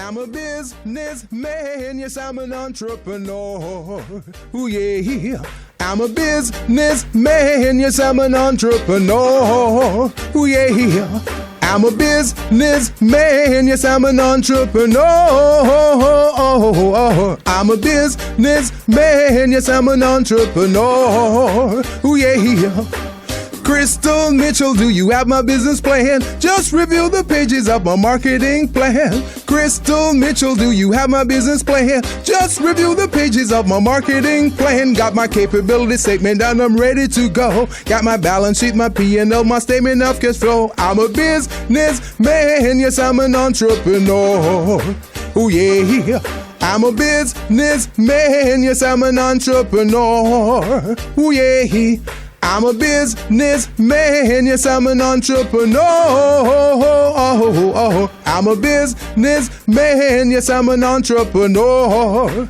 I'm a businessman, yes, I'm an entrepreneur. Ooh, yeah. I'm a businessman, yes, I'm an entrepreneur. Ooh, yeah. I'm a businessman, yes, I'm an entrepreneur. I'm a businessman, yes, I'm an entrepreneur. Ooh, yeah. Crystal Mitchell, do you have my business plan? Just review the pages of my marketing plan. Crystal Mitchell, do you have my business plan? Just review the pages of my marketing plan. Got my capability statement and I'm ready to go. Got my balance sheet, my P&L, my statement of cash flow. I'm a businessman, yes, I'm an entrepreneur. Oh yeah. I'm a businessman, yes, I'm an entrepreneur. Oh yeah. I'm a businessman, yes, I'm an entrepreneur. I'm a businessman, yes, I'm an entrepreneur.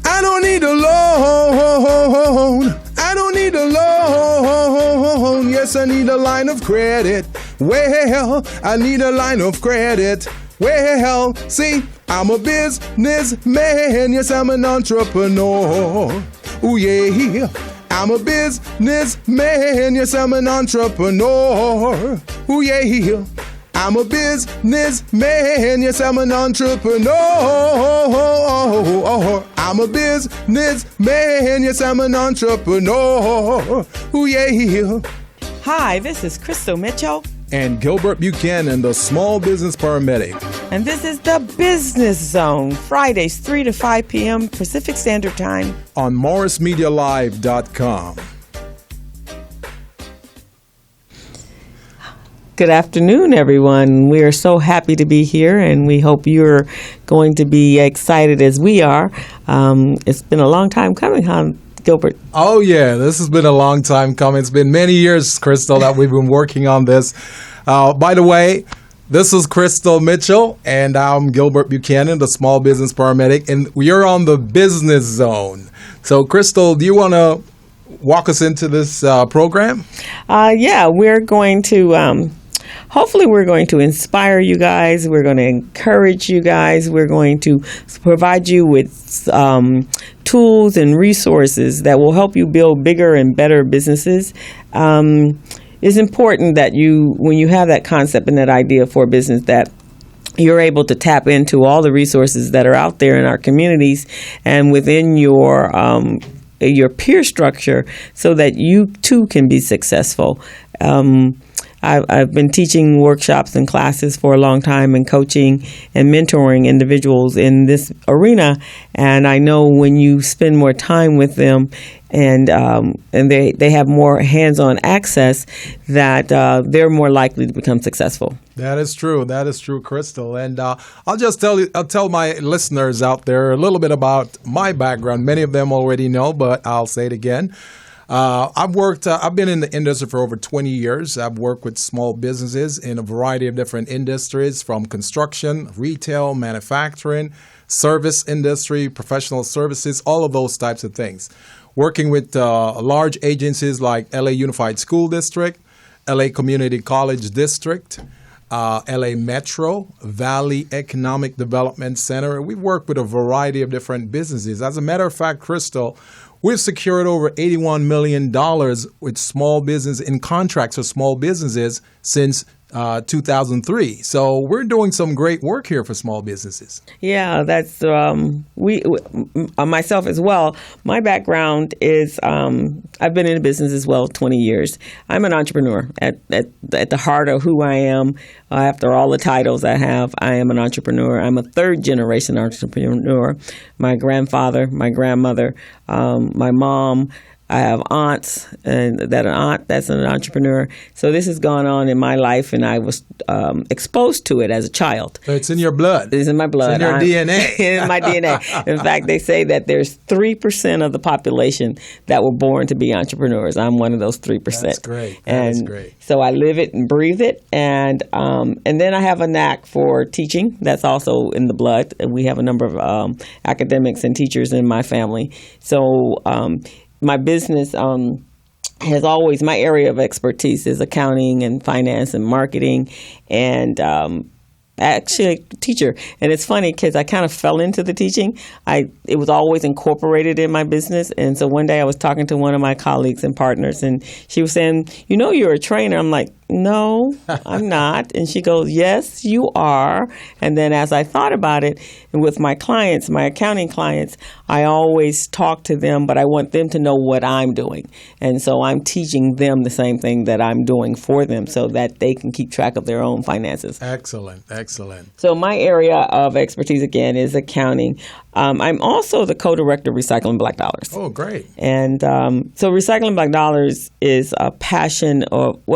I don't need a loan. I don't need a loan. Yes, I need a line of credit. Well, I need a line of credit. Well, see, I'm a businessman, yes, I'm an entrepreneur. Ooh, yeah. I'm a businessman, yes, I'm an entrepreneur. Ooh, yeah. I'm a businessman, yes, I'm an entrepreneur. I'm a businessman, yes, I'm an entrepreneur. Ooh, yeah. Hi, this is Crystal Mitchell. And Gilbert Buchanan, the small business paramedic. And this is the Business Zone, Fridays 3 to 5 p.m. Pacific Standard Time. On morrismedialive.com. Good afternoon, everyone. We are so happy to be here, and we hope you're going to be excited as we are. It's been a long time coming, huh, Gilbert? Oh, yeah. This has been a long time coming. It's been many years, Crystal, that we've been working on this. By the way, this is Crystal Mitchell, and I'm Gilbert Buchanan, the small business paramedic, and we're on the Business Zone. So, Crystal, do you want to walk us into this program? Yeah, we're going to... Hopefully we're going to inspire you guys. We're going to encourage you guys. We're going to provide you with tools and resources that will help you build bigger and better businesses. It's important that when you have that concept and that idea for a business, that you're able to tap into all the resources that are out there in our communities and within your peer structure so that you too can be successful. I've been teaching workshops and classes for a long time and coaching and mentoring individuals in this arena. And I know when you spend more time with them and they have more hands-on access, that they're more likely to become successful. That is true. That is true, Crystal. And I'll tell my listeners out there a little bit about my background. Many of them already know, but I'll say it again. I've been in the industry for over 20 years. I've worked with small businesses in a variety of different industries, from construction, retail, manufacturing, service industry, professional services, all of those types of things. Working with large agencies like LA Unified School District, LA Community College District, LA Metro, Valley Economic Development Center. We work with a variety of different businesses. As a matter of fact, Crystal, we've secured over $81 million with small business in contracts for small businesses since 2003. So we're doing some great work here for small businesses. Yeah, that's myself as well. My background is I've been in business as well 20 years. I'm an entrepreneur at the heart of who I am. After all the titles I have, I am an entrepreneur. I'm a third generation entrepreneur. My grandfather, my grandmother, my mom. I have aunts, and that's an entrepreneur. So this has gone on in my life, and I was exposed to it as a child. So it's in your blood. It's in my blood. It's in your DNA. In my DNA. In fact, they say that there's 3% of the population that were born to be entrepreneurs. I'm one of those 3%. That's great. That's great. So I live it and breathe it, and then I have a knack for teaching. That's also in the blood. We have a number of academics and teachers in my family. So my business has always, my area of expertise is accounting and finance and marketing. And actually a teacher. And it's funny because I kind of fell into the teaching. It was always incorporated in my business. And so one day I was talking to one of my colleagues and partners, and she was saying, you're a trainer. I'm like, no, I'm not. And she goes, yes, you are. And then as I thought about it, and with my clients, my accounting clients, I always talk to them, but I want them to know what I'm doing. And so I'm teaching them the same thing that I'm doing for them so that they can keep track of their own finances. Excellent, excellent. So my area of expertise, again, is accounting. I'm also the co-director of Recycling Black Dollars. Oh, great. And so Recycling Black Dollars is a passion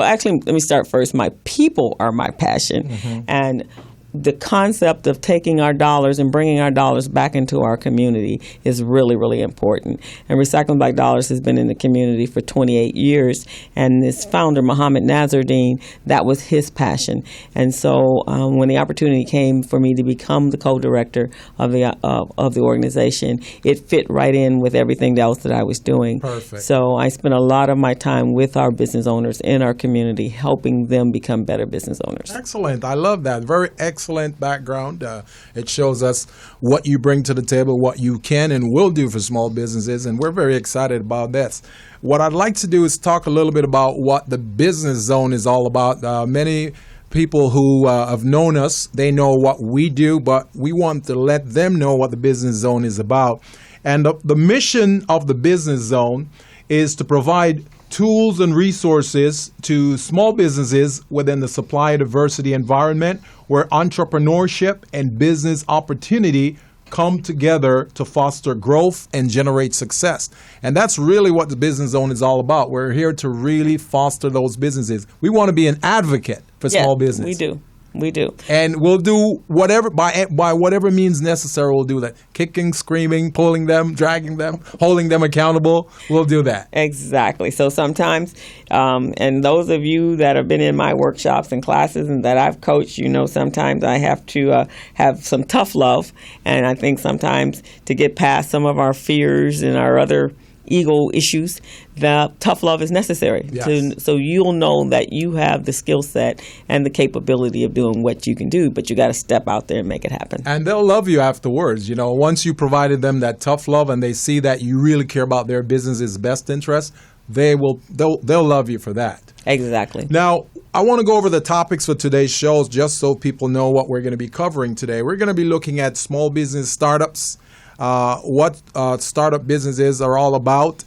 actually, let me start first. My people are my passion. Mm-hmm. And the concept of taking our dollars and bringing our dollars back into our community is really, really important. And Recycling Black Dollars has been in the community for 28 years. And this founder, Muhammad Nazardine, that was his passion. And so when the opportunity came for me to become the co-director of the organization, it fit right in with everything else that I was doing. Perfect. So I spent a lot of my time with our business owners in our community, helping them become better business owners. Excellent. I love that. Very excellent background. It shows us what you bring to the table, what you can and will do for small businesses, and we're very excited about this. What I'd like to do is talk a little bit about what the Business Zone is all about. Many people who have known us, they know what we do, but we want to let them know what the Business Zone is about. And the mission of the Business Zone is to provide tools and resources to small businesses within the supply diversity environment where entrepreneurship and business opportunity come together to foster growth and generate success. And that's really what the Business Zone is all about. We're here to really foster those businesses. We want to be an advocate for small business. We do. We do. And we'll do whatever, by whatever means necessary, we'll do that. Kicking, screaming, pulling them, dragging them, holding them accountable, we'll do that. Exactly. So sometimes, and those of you that have been in my workshops and classes and that I've coached, sometimes I have to have some tough love. And I think sometimes to get past some of our fears and our other ego issues, the tough love is necessary. Yes. So you'll know that you have the skill set and the capability of doing what you can do, but you got to step out there and make it happen. And they'll love you afterwards. Once you provided them that tough love and they see that you really care about their business's best interest, they'll love you for that. Exactly. Now, I want to go over the topics for today's shows just so people know what we're going to be covering today. We're going to be looking at small business startups, what startup businesses are all about,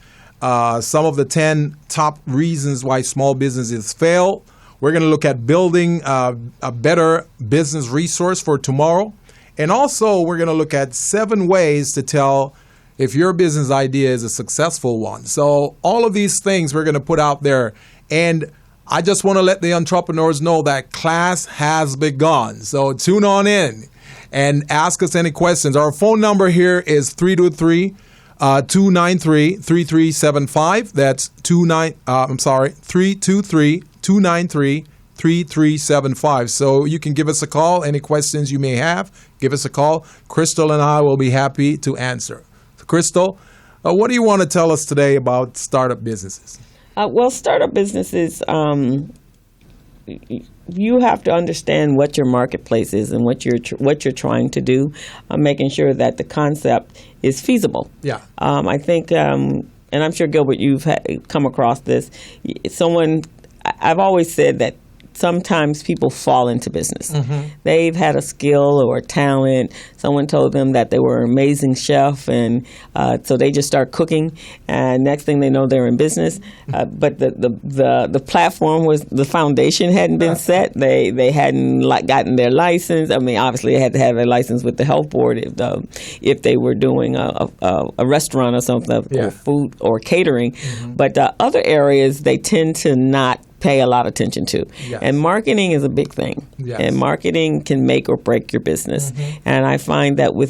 some of the 10 top reasons why small businesses fail. We're going to look at building a better business resource for tomorrow. And also, we're going to look at 7 ways to tell if your business idea is a successful one. So all of these things we're going to put out there. And I just want to let the entrepreneurs know that class has begun. So tune on in and ask us any questions. Our phone number here is 323-293-3375. That's 323-293-3375. So you can give us a call. Any questions you may have, give us a call. Crystal and I will be happy to answer. So Crystal, what do you want to tell us today about startup businesses? Well, startup businesses, you have to understand what your marketplace is and what you're trying to do, making sure that the concept is feasible. Yeah. I think, and I'm sure, Gilbert, you've come across this. I've always said that sometimes people fall into business. Mm-hmm. They've had a skill or a talent. Someone told them that they were an amazing chef, and so they just start cooking. And next thing they know, they're in business. But the platform was, the foundation hadn't been set. They hadn't gotten their license. I mean, obviously they had to have a license with the health board if they were doing a restaurant or something, or food or catering. Mm-hmm. But other areas they tend to not pay a lot of attention to. Yes. And marketing is a big thing. Yes. And marketing can make or break your business. Mm-hmm. And I find that with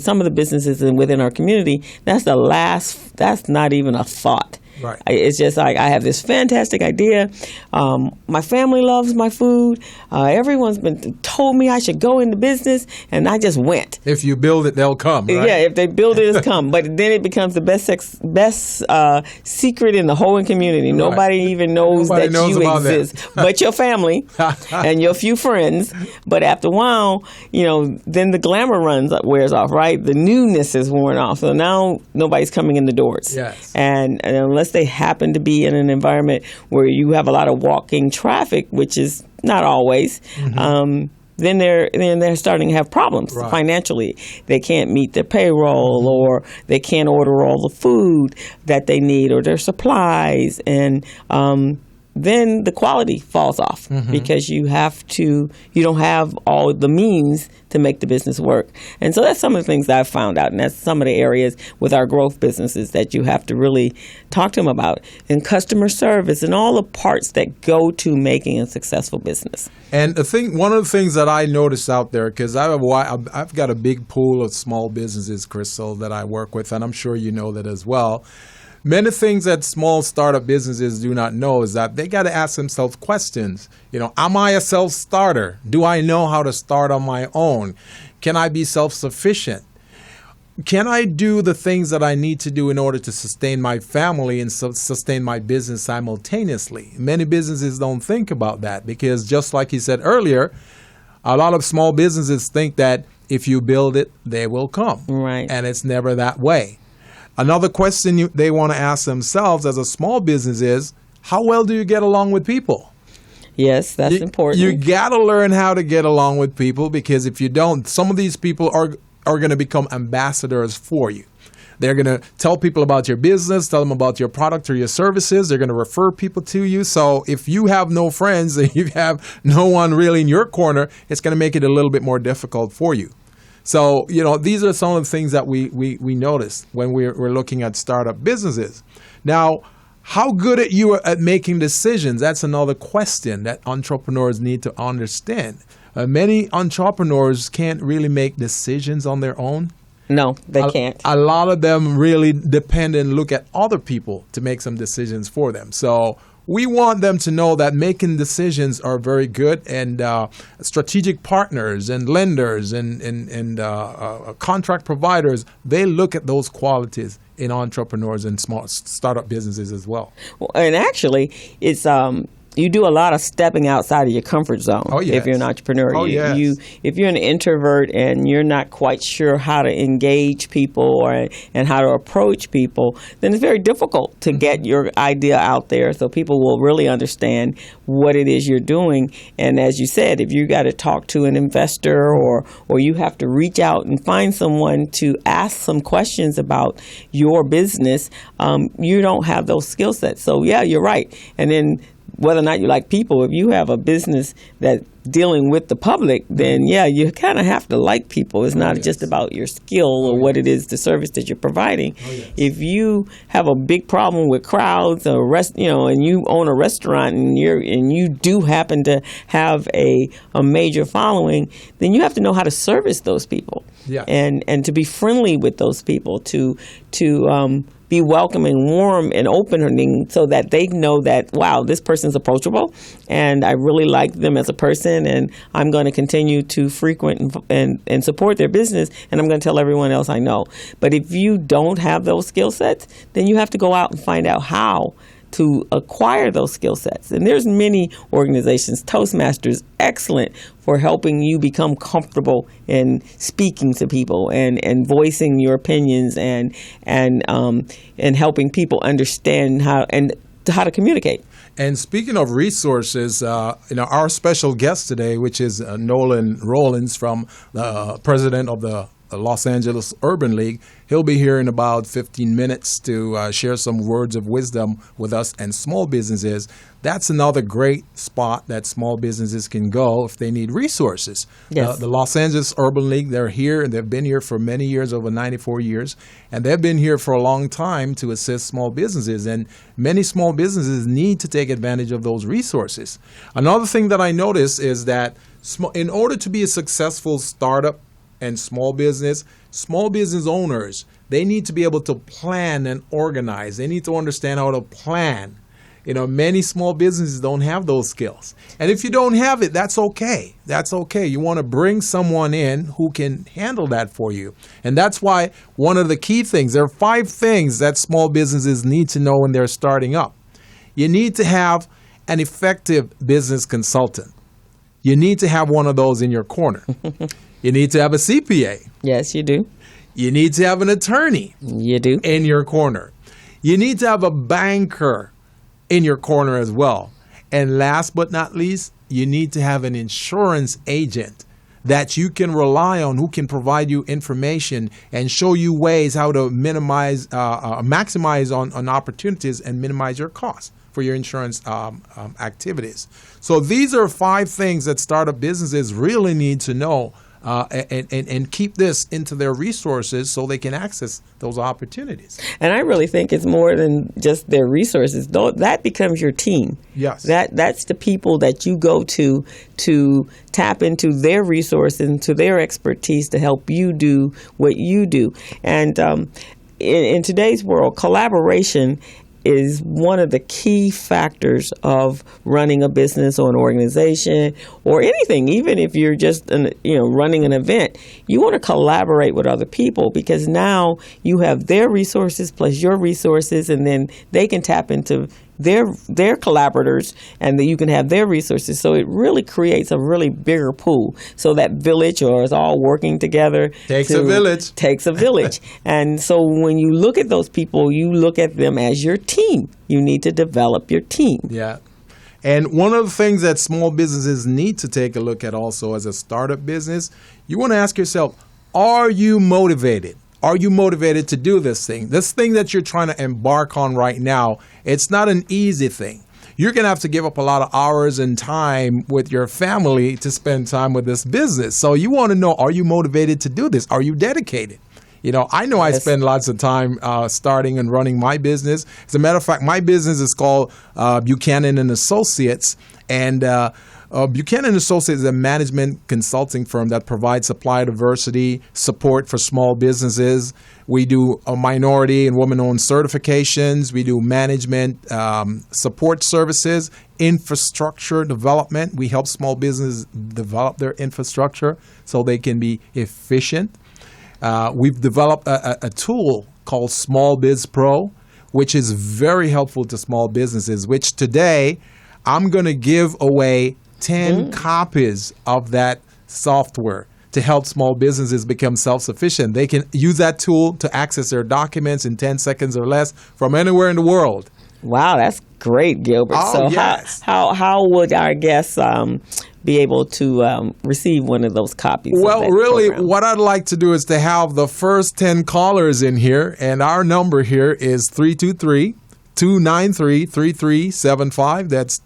some of the businesses and within our community, that's not even a thought. Right. It's just like, I have this fantastic idea. My family loves my food. Everyone's told me I should go into business, and I just went. If you build it, they'll come, right? Yeah, if they build it, it's come. But then it becomes the best secret in the whole community. Nobody even knows that you exist, but your family and your few friends. But after a while, then the glamour wears off, right? The newness is worn off. So now nobody's coming in the doors. Yes. And unless they happen to be in an environment where you have a lot of walking traffic, which is not always, then they're starting to have problems financially. They can't meet their payroll, or they can't order all the food that they need, or their supplies, and then the quality falls off because you don't have all the means to make the business work. And so that's some of the things that I've found out, and that's some of the areas with our growth businesses that you have to really talk to them about, and customer service and all the parts that go to making a successful business. And one of the things that I notice out there, because I've got a big pool of small businesses, Crystal, that I work with, and I'm sure you know that as well. Many things that small startup businesses do not know is that they got to ask themselves questions. Am I a self-starter? Do I know how to start on my own? Can I be self-sufficient? Can I do the things that I need to do in order to sustain my family and sustain my business simultaneously? Many businesses don't think about that because, just like you said earlier, a lot of small businesses think that if you build it, they will come. Right. And it's never that way. Another question they want to ask themselves as a small business is, how well do you get along with people? Yes, that's important. You got to learn how to get along with people, because if you don't, some of these people are going to become ambassadors for you. They're going to tell people about your business, tell them about your product or your services. They're going to refer people to you. So if you have no friends and you have no one really in your corner, it's going to make it a little bit more difficult for you. So, these are some of the things that we notice when we're looking at startup businesses. Now, how good are you at making decisions? That's another question that entrepreneurs need to understand. Many entrepreneurs can't really make decisions on their own. No, they can't. A lot of them really depend and look at other people to make some decisions for them. So we want them to know that making decisions are very good, and strategic partners and lenders and contract providers, they look at those qualities in entrepreneurs and small startup businesses as well. Well, and actually, it's you do a lot of stepping outside of your comfort zone. Oh, yes. If you're an entrepreneur. Oh, yes. If you're an introvert and you're not quite sure how to engage people and how to approach people, then it's very difficult to get your idea out there so people will really understand what it is you're doing. And as you said, if you got to talk to an investor or you have to reach out and find someone to ask some questions about your business, you don't have those skill sets. So, yeah, you're right. And then whether or not you like people, if you have a business that's dealing with the public, then you kind of have to like people. It's not just about your skill or what it is, the service that you're providing. If you have a big problem with crowds or and you own a restaurant and you do happen to have a major following, then you have to know how to service those people and to be friendly with those people, to be welcoming, warm, and opening so that they know that, wow, this person's approachable and I really like them as a person, and I'm going to continue to frequent and support their business, and I'm going to tell everyone else I know. But if you don't have those skill sets, then you have to go out and find out how to acquire those skill sets. And there's many organizations, Toastmasters, excellent for helping you become comfortable in speaking to people and voicing your opinions and helping people understand how to communicate. And speaking of resources, our special guest today, which is Nolan Rollins, from the president of the Los Angeles Urban League, he'll be here in about 15 minutes to share some words of wisdom with us and small businesses. That's another great spot that small businesses can go if they need resources. Yes. The Los Angeles Urban League, they're here, and they've been here for many years, over 94 years, and they've been here for a long time to assist small businesses, and many small businesses need to take advantage of those resources. Another thing that I notice is that in order to be a successful startup and small business owners, they need to be able to plan and organize. They need to understand how to plan. Many small businesses don't have those skills. And if you don't have it, that's okay. That's okay. You want to bring someone in who can handle that for you. And that's why one of the key things, there are 5 things that small businesses need to know when they're starting up. You need to have an effective business consultant. You need to have one of those in your corner. You need to have a CPA. Yes, you do. You need to have an attorney. You do. In your corner. You need to have a banker in your corner as well. And last but not least, you need to have an insurance agent that you can rely on, who can provide you information and show you ways how to maximize on opportunities and minimize your costs for your insurance activities. So these are 5 things that startup businesses really need to know and keep this into their resources so they can access those opportunities. And I really think it's more than just their resources. That becomes your team. Yes. That's the people that you go to tap into their resources, into their expertise to help you do what you do. And in today's world, collaboration is one of the key factors of running a business or an organization or anything. Even if you're just running an event, you want to collaborate with other people, because now you have their resources plus your resources, and then they can tap into their collaborators, and then you can have their resources. So it really creates a really bigger pool. So that village, or is all working together. Takes a village. Takes a village. And so when you look at those people, you look at them as your team. You need to develop your team. Yeah. And one of the things that small businesses need to take a look at also as a startup business, you want to ask yourself, are you motivated? Are you motivated to do this thing? This thing that you're trying to embark on right now, it's not an easy thing. You're going to have to give up a lot of hours and time with your family to spend time with this business. So you want to know, are you motivated to do this? Are you dedicated? I know I spend lots of time starting and running my business. As a matter of fact, my business is called Buchanan and Associates. And Buchanan Associates is a management consulting firm that provides supplier diversity support for small businesses. We do minority and woman-owned certifications. We do management support services, infrastructure development. We help small businesses develop their infrastructure so they can be efficient. We've developed a tool called Small Biz Pro, which is very helpful to small businesses, which today I'm going to give away 10 copies of that software to help small businesses become self-sufficient. They can use that tool to access their documents in 10 seconds or less from anywhere in the world. Wow, that's great, Gilbert. Oh, so yes. how would our guests be able to receive one of those copies? Well, of that really, program? what I'd like to do is to have the first 10 callers in here, and our number here is 323-293-3375. That's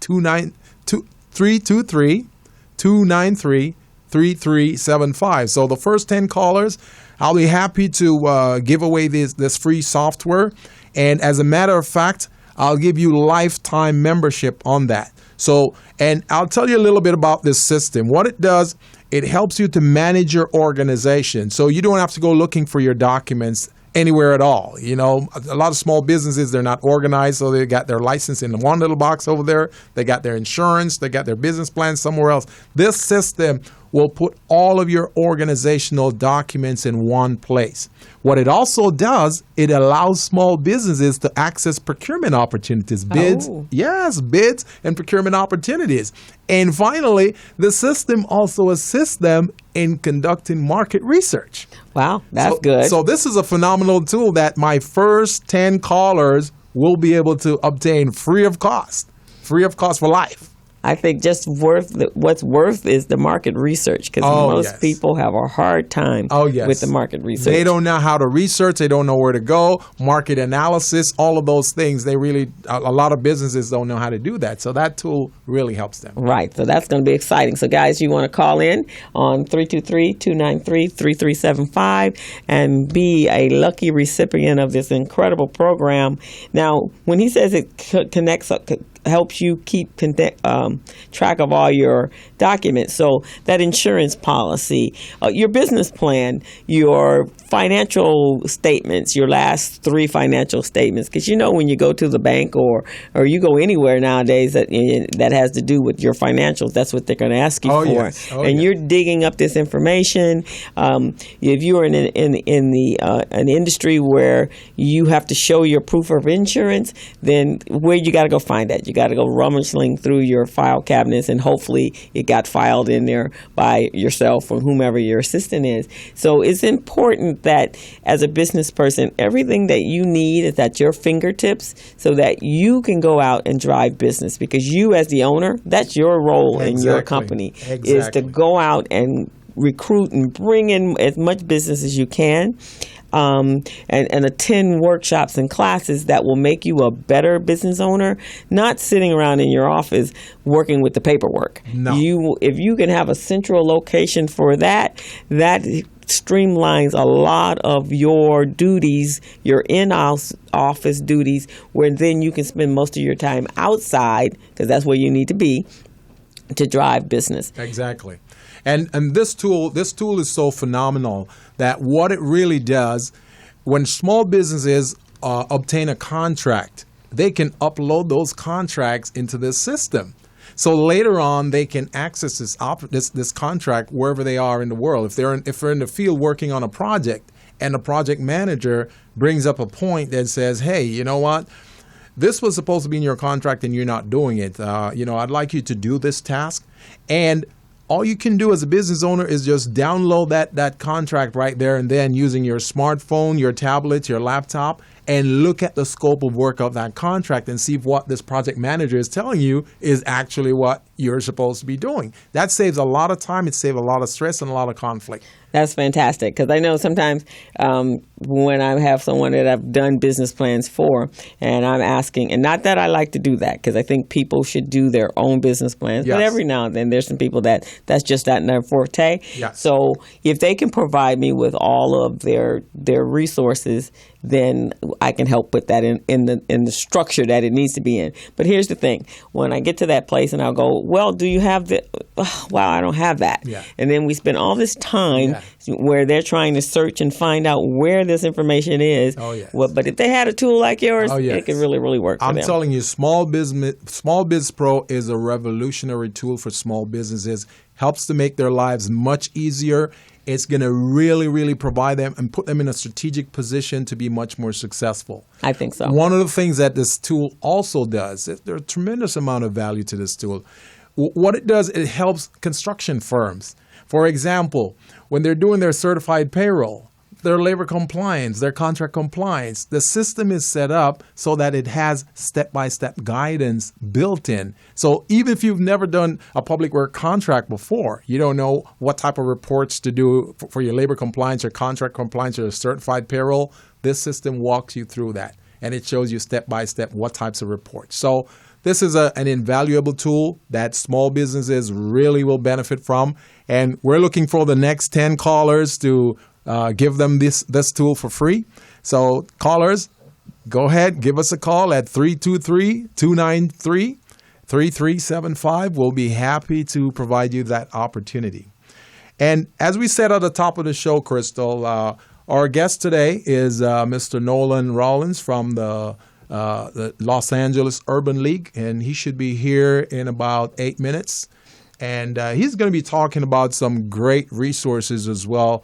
323-293-3375. So the first 10 callers, I'll be happy to give away this free software. And as a matter of fact, I'll give you lifetime membership on that. So, and I'll tell you a little bit about this system. What it does, it helps you to manage your organization. So you don't have to go looking for your documents anywhere at all. A lot of small businesses, they're not organized, so they got their license in one little box over there. They got their insurance, they got their business plan somewhere else. This system will put all of your organizational documents in one place. What it also does, it allows small businesses to access procurement opportunities, bids and procurement opportunities. And finally, the system also assists them in conducting market research. Wow, that's good. So this is a phenomenal tool that my first 10 callers will be able to obtain free of cost for life. I think just what's worth is the market research, because most people have a hard time with the market research. They don't know how to research. They don't know where to go. Market analysis, all of those things. A lot of businesses don't know how to do that. So that tool really helps them. Right. So that's going to be exciting. So guys, you want to call in on 323-293-3375 and be a lucky recipient of this incredible program. Now, when he says it connects up, helps you keep track of all your documents. So that insurance policy, your business plan, your financial statements, your last 3 financial statements, because when you go to the bank or you go anywhere nowadays that has to do with your financials, that's what they're going to ask you for. Yes. You're digging up this information. If you're in an industry where you have to show your proof of insurance, then where you got to go find that? You got to go rummaging through your file cabinets, and hopefully it got filed in there by yourself or whomever your assistant is. So it's important that as a business person, everything that you need is at your fingertips so that you can go out and drive business, because you as the owner, that's your role in your company is to go out and recruit and bring in as much business as you can. And attend workshops and classes that will make you a better business owner, not sitting around in your office working with the paperwork. No. If you can have a central location for that streamlines a lot of your duties, your in-house office duties, where then you can spend most of your time outside, because that's where you need to be to drive business. Exactly. And this tool is so phenomenal that what it really does, when small businesses obtain a contract, they can upload those contracts into this system. So later on, they can access this contract wherever they are in the world. If they're in the field working on a project, and the project manager brings up a point that says, "Hey, you know what? This was supposed to be in your contract, and you're not doing it. I'd like you to do this task." And all you can do as a business owner is just download that contract right there and then, using your smartphone, your tablet, your laptop, and look at the scope of work of that contract and see if what this project manager is telling you is actually what you're supposed to be doing. That saves a lot of time. It saves a lot of stress and a lot of conflict. That's fantastic, because I know sometimes when I have someone that I've done business plans for, and I'm asking, and not that I like to do that, because I think people should do their own business plans, yes. But every now and then there's some people that's just not their forte. Yes. So if they can provide me with all of their resources, then I can help put that in the structure that it needs to be in. But here's the thing: when I get to that place and I'll go, "Well, do you have the?" Wow, I don't have that. Yeah. And then we spend all this time where they're trying to search and find out where this information is. Oh, yes. Well, but if they had a tool like yours, yes. it could really, really work for them. I'm telling you, Small Biz Pro is a revolutionary tool for small businesses. Helps to make their lives much easier. It's going to really, really provide them and put them in a strategic position to be much more successful. I think so. One of the things that this tool also does, there's a tremendous amount of value to this tool. What it does, it helps construction firms. For example, when they're doing their certified payroll, their labor compliance, their contract compliance, the system is set up so that it has step-by-step guidance built in. So even if you've never done a public work contract before, you don't know what type of reports to do for your labor compliance, your contract compliance, or certified payroll, this system walks you through that. And it shows you step-by-step what types of reports. So this is an invaluable tool that small businesses really will benefit from. And we're looking for the next 10 callers to give them this tool for free. So callers, go ahead, give us a call at 323-293-3375. We'll be happy to provide you that opportunity. And as we said at the top of the show, Crystal, our guest today is Mr. Nolan Rollins from the Los Angeles Urban League, and he should be here in about 8 minutes. And he's going to be talking about some great resources as well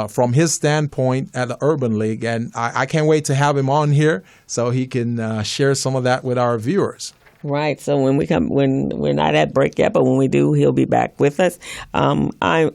from his standpoint at the Urban League. And I can't wait to have him on here so he can share some of that with our viewers. Right. So when we come, when we're not at break yet, but when we do, he'll be back with us. I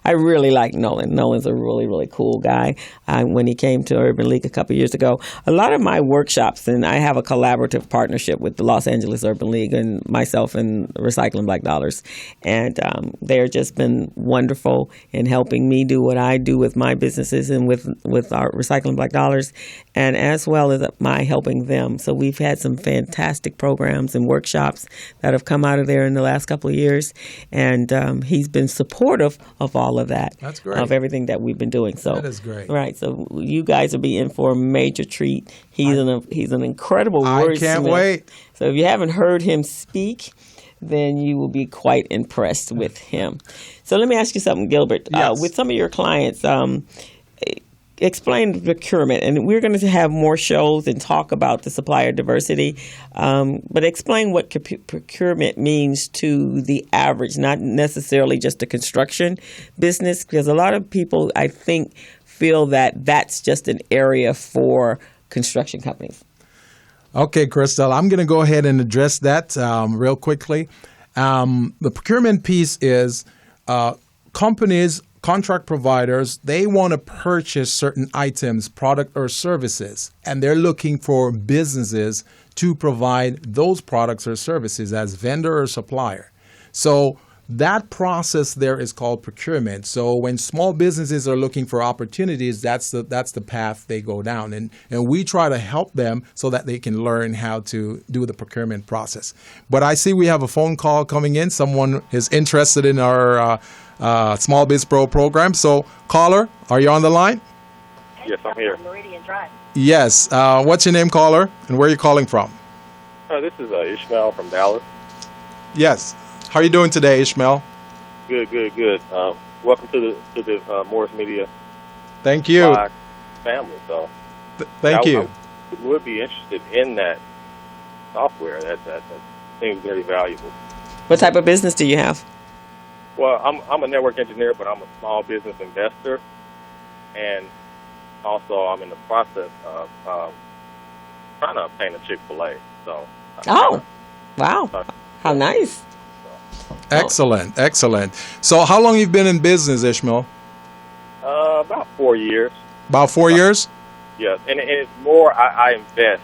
really like Nolan. Nolan's a really, really cool guy. When he came to Urban League a couple of years ago, a lot of my workshops, and I have a collaborative partnership with the Los Angeles Urban League and myself and Recycling Black Dollars. And they've just been wonderful in helping me do what I do with my businesses and with our Recycling Black Dollars, and as well as my helping them. So we've had some fantastic programs programs and workshops that have come out of there in the last couple of years. And he's been supportive of all of that. That's great. Of everything that we've been doing. So that is great. Right. So you guys will be in for a major treat. He's an incredible wordsmith. I can't wait. So if you haven't heard him speak, then you will be quite impressed with him. So let me ask you something, Gilbert. Yes. With some of your clients, explain procurement, and we're going to have more shows and talk about the supplier diversity, but explain what procurement means to the average, not necessarily just the construction business, because a lot of people, I think, feel that that's just an area for construction companies. Okay, Crystal, I'm going to go ahead and address that real quickly. The procurement piece is companies, contract providers, they want to purchase certain items, product or services, and they're looking for businesses to provide those products or services as vendor or supplier. So that process there is called procurement. So when small businesses are looking for opportunities, that's the path they go down. And we try to help them so that they can learn how to do the procurement process. But I see we have a phone call coming in. Someone is interested in our Small Biz Pro program. So caller, are you on the line? Yes, I'm here. Yes. What's your name, caller? And where are you calling from? This is Ishmael from Dallas. Yes. How are you doing today, Ishmael? Good. Welcome to the Morris Media Thank you. family. So, Thank you. I would be interested in that software. That seems very valuable. What type of business do you have? Well, I'm a network engineer, but I'm a small business investor, and also I'm in the process of trying to obtain a Chick-fil-A. So. Wow! How nice. Excellent. So how long you've been in business, Ishmael? About 4 years. About 4 years? Yes, and it's more I invest.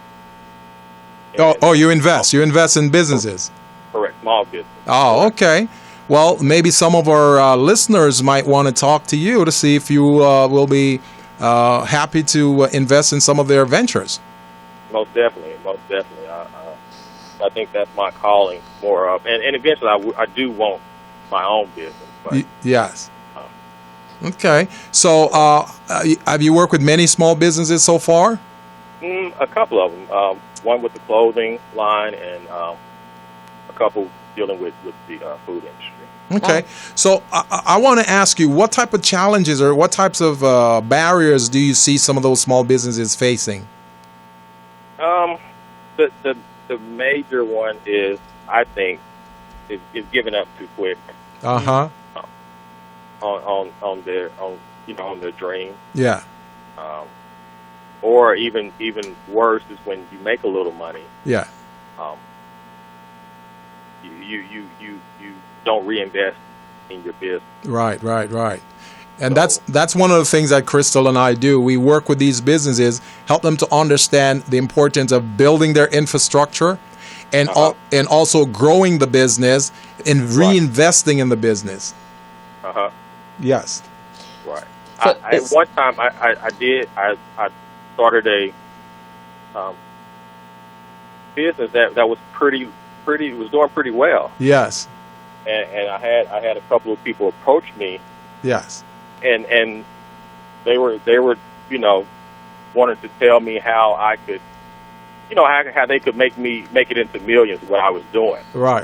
You invest. You invest in businesses. Correct, small business. Oh, okay. Well, maybe some of our listeners might want to talk to you to see if you will be happy to invest in some of their ventures. Most definitely. I think that's my calling more of, and eventually I do want my own business. But, yes. Okay. So have you worked with many small businesses so far? A couple of them. One with the clothing line, and a couple dealing with the food industry. Okay. So I want to ask you, what type of challenges or what types of barriers do you see some of those small businesses facing? The major one is, I think, is giving up too quick. On their dream. Yeah. Or even worse is when you make a little money. Yeah. You don't reinvest in your business. Right. And that's one of the things that Crystal and I do. We work with these businesses, help them to understand the importance of building their infrastructure and and also growing the business and reinvesting in the business. Yes. Right. So at one time, I started a business that was was doing pretty well. Yes. And I had a couple of people approach me. Yes. And they were wanted to tell me how I could, how they could make it into millions what I was doing. Right.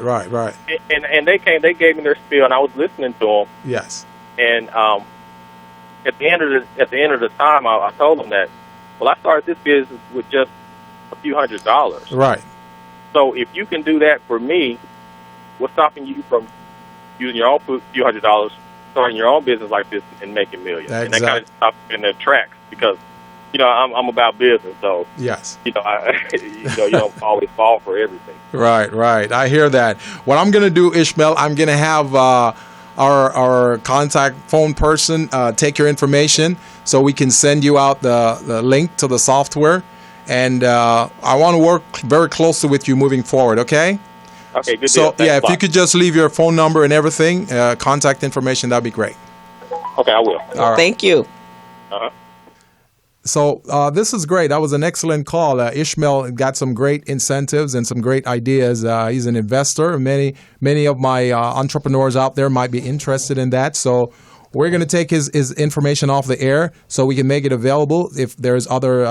And they gave me their spiel, and I was listening to them. Yes. And at the end of the time, I told them that, well, I started this business with just a few $100s. Right. So if you can do that for me, what's stopping you from using your own few $100s, starting your own business like this, and making millions? Exactly. And that kind of stops in their tracks, because I'm about business, so yes. You don't always fall for everything. Right. I hear that. What I'm going to do, Ishmael, I'm going to have our contact phone person take your information so we can send you out the link to the software. And I want to work very closely with you moving forward, okay? Okay, good so, deal. If you could just leave your phone number and everything, contact information, that'd be great. Okay, I will. All right. Thank you. Uh-huh. So this is great. That was an excellent call. Ishmael got some great incentives and some great ideas. He's an investor. Many of my entrepreneurs out there might be interested in that. So we're going to take his information off the air so we can make it available if there's other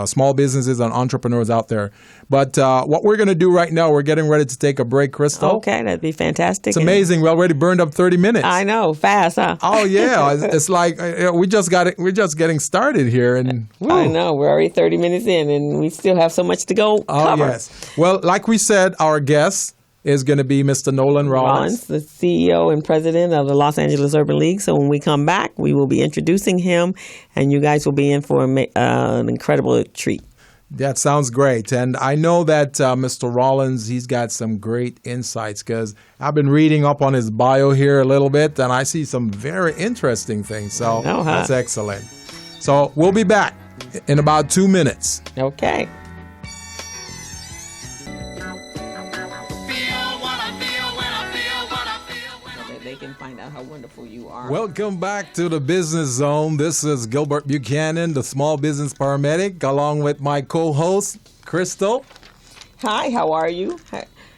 small businesses and entrepreneurs out there. But what we're going to do right now, we're getting ready to take a break, Crystal. Okay, that'd be fantastic. It's amazing. We already burned up 30 minutes. I know, fast, huh? Oh yeah, it's like we just got it. We're just getting started here, and woo. I know we're already 30 minutes in, and we still have so much to go cover. Oh yes. Well, like we said, our guest is going to be Mr. Nolan Rollins, the CEO and president of the Los Angeles Urban League. So when we come back, we will be introducing him, and you guys will be in for an incredible treat. That sounds great. And I know that Mr. Rollins, he's got some great insights because I've been reading up on his bio here a little bit, and I see some very interesting things. So that's excellent. So we'll be back in about 2 minutes. Okay. They can find out how wonderful you are. Welcome back to the Business Zone. This is Gilbert Buchanan, the small business paramedic, along with my co-host, Crystal. Hi, how are you?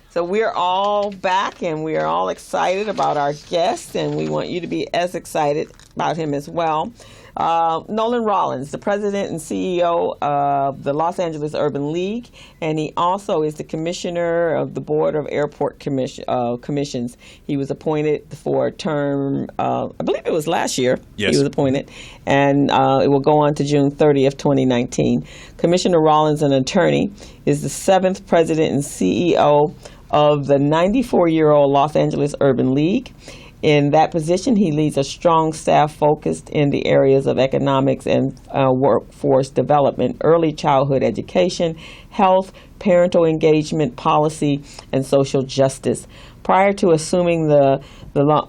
So we're all back, and we are all excited about our guest, and we want you to be as excited about him as well. Nolan Rollins, the president and CEO of the Los Angeles Urban League, and he also is the commissioner of the Board of Airport Commissions. He was appointed for a term, I believe it was last year. Yes. He was appointed, and it will go on to June 30th, 2019. Commissioner Rollins, an attorney, is the 7th president and CEO of the 94-year-old Los Angeles Urban League. In that position, he leads a strong staff focused in the areas of economics and workforce development, early childhood education, health, parental engagement, policy, and social justice. Prior to assuming the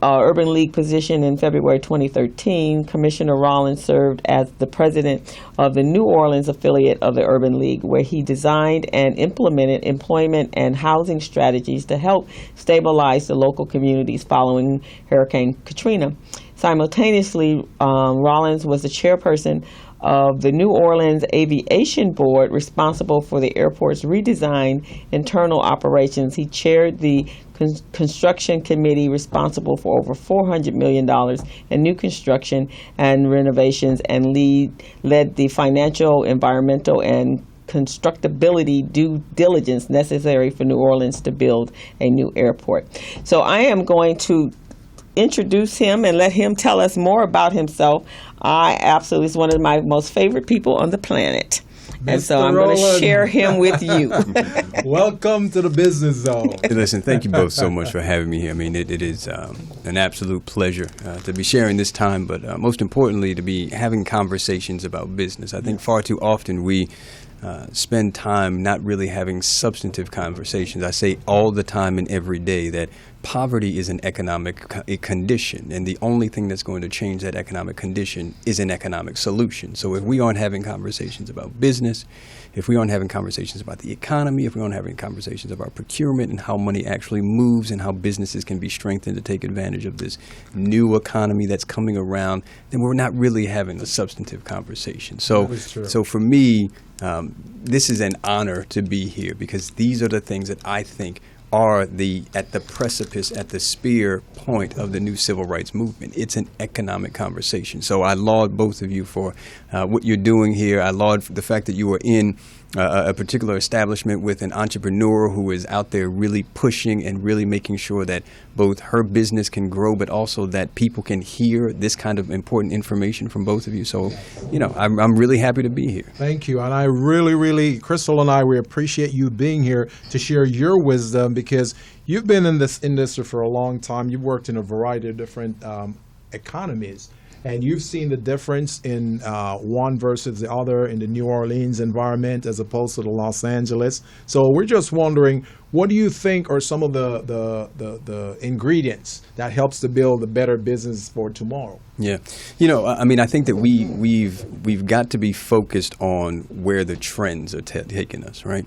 Urban League position in February 2013, Commissioner Rollins served as the president of the New Orleans affiliate of the Urban League, where he designed and implemented employment and housing strategies to help stabilize the local communities following Hurricane Katrina. Simultaneously, Rollins was the chairperson of the New Orleans Aviation Board, responsible for the airport's redesigned internal operations. He chaired the construction committee responsible for over $400 million in new construction and renovations, and led the financial, environmental, and constructability due diligence necessary for New Orleans to build a new airport. So I am going to introduce him and let him tell us more about himself. He's one of my most favorite people on the planet. And so I'm going to share him with you. Welcome to the Business Zone. Listen, thank you both so much for having me here. I mean, it is an absolute pleasure to be sharing this time, but most importantly, to be having conversations about business. I think far too often we spend time not really having substantive conversations. I say all the time and every day that poverty is an economic condition, and the only thing that's going to change that economic condition is an economic solution. So if we aren't having conversations about business, if we aren't having conversations about the economy, if we aren't having conversations about procurement and how money actually moves and how businesses can be strengthened to take advantage of this new economy that's coming around, then we're not really having a substantive conversation. So for me, this is an honor to be here because these are the things that I think are at the precipice, at the spear point of the new civil rights movement. It's an economic conversation. So I laud both of you for what you're doing here. I laud for the fact that you are in a particular establishment with an entrepreneur who is out there really pushing and really making sure that both her business can grow, but also that people can hear this kind of important information from both of you. So, I'm really happy to be here. Thank you. And I really, Crystal and I, we appreciate you being here to share your wisdom because you've been in this industry for a long time. You've worked in a variety of different economies. And you've seen the difference in one versus the other in the New Orleans environment as opposed to the Los Angeles. So we're just wondering, what do you think are some of the ingredients that helps to build a better business for tomorrow? Yeah. I think that we've got to be focused on where the trends are taking us, right?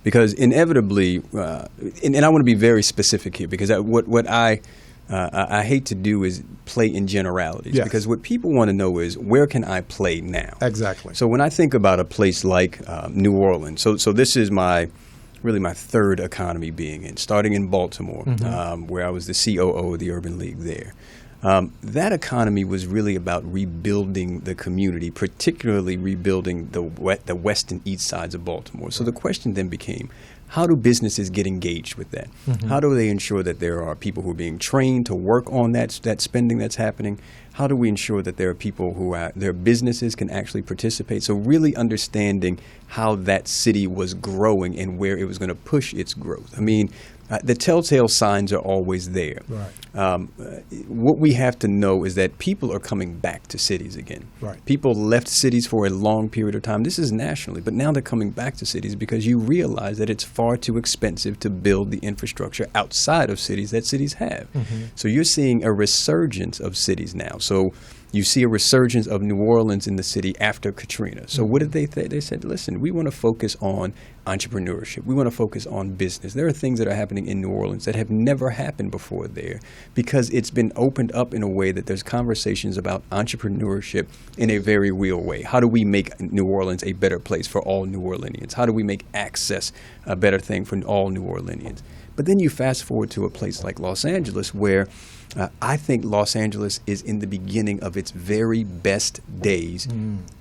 Because inevitably, and I want to be very specific here because what I I hate to do is play in generalities, because what people want to know is, where can I play now? Exactly. So when I think about a place like New Orleans, so this is really my third economy being in, starting in Baltimore, where I was the COO of the Urban League there. That economy was really about rebuilding the community, particularly rebuilding the west and east sides of Baltimore. So the question then became, how do businesses get engaged with that? How do they ensure that there are people who are being trained to work on that spending that's happening? How do we ensure that there are people their businesses can actually participate? So really understanding how that city was growing and where it was going to push its growth. I mean, the telltale signs are always there. Right. What we have to know is that people are coming back to cities again. Right. People left cities for a long period of time. This is nationally, but now they're coming back to cities because you realize that it's far too expensive to build the infrastructure outside of cities that cities have. So you're seeing a resurgence of cities now. So you see a resurgence of New Orleans in the city after Katrina. So what did they say? They said, listen, we want to focus on entrepreneurship. We want to focus on business. There are things that are happening in New Orleans that have never happened before there, because it's been opened up in a way that there's conversations about entrepreneurship in a very real way. How do we make New Orleans a better place for all New Orleanians? How do we make access a better thing for all New Orleanians? But then you fast forward to a place like Los Angeles, where I think Los Angeles is in the beginning of its very best days,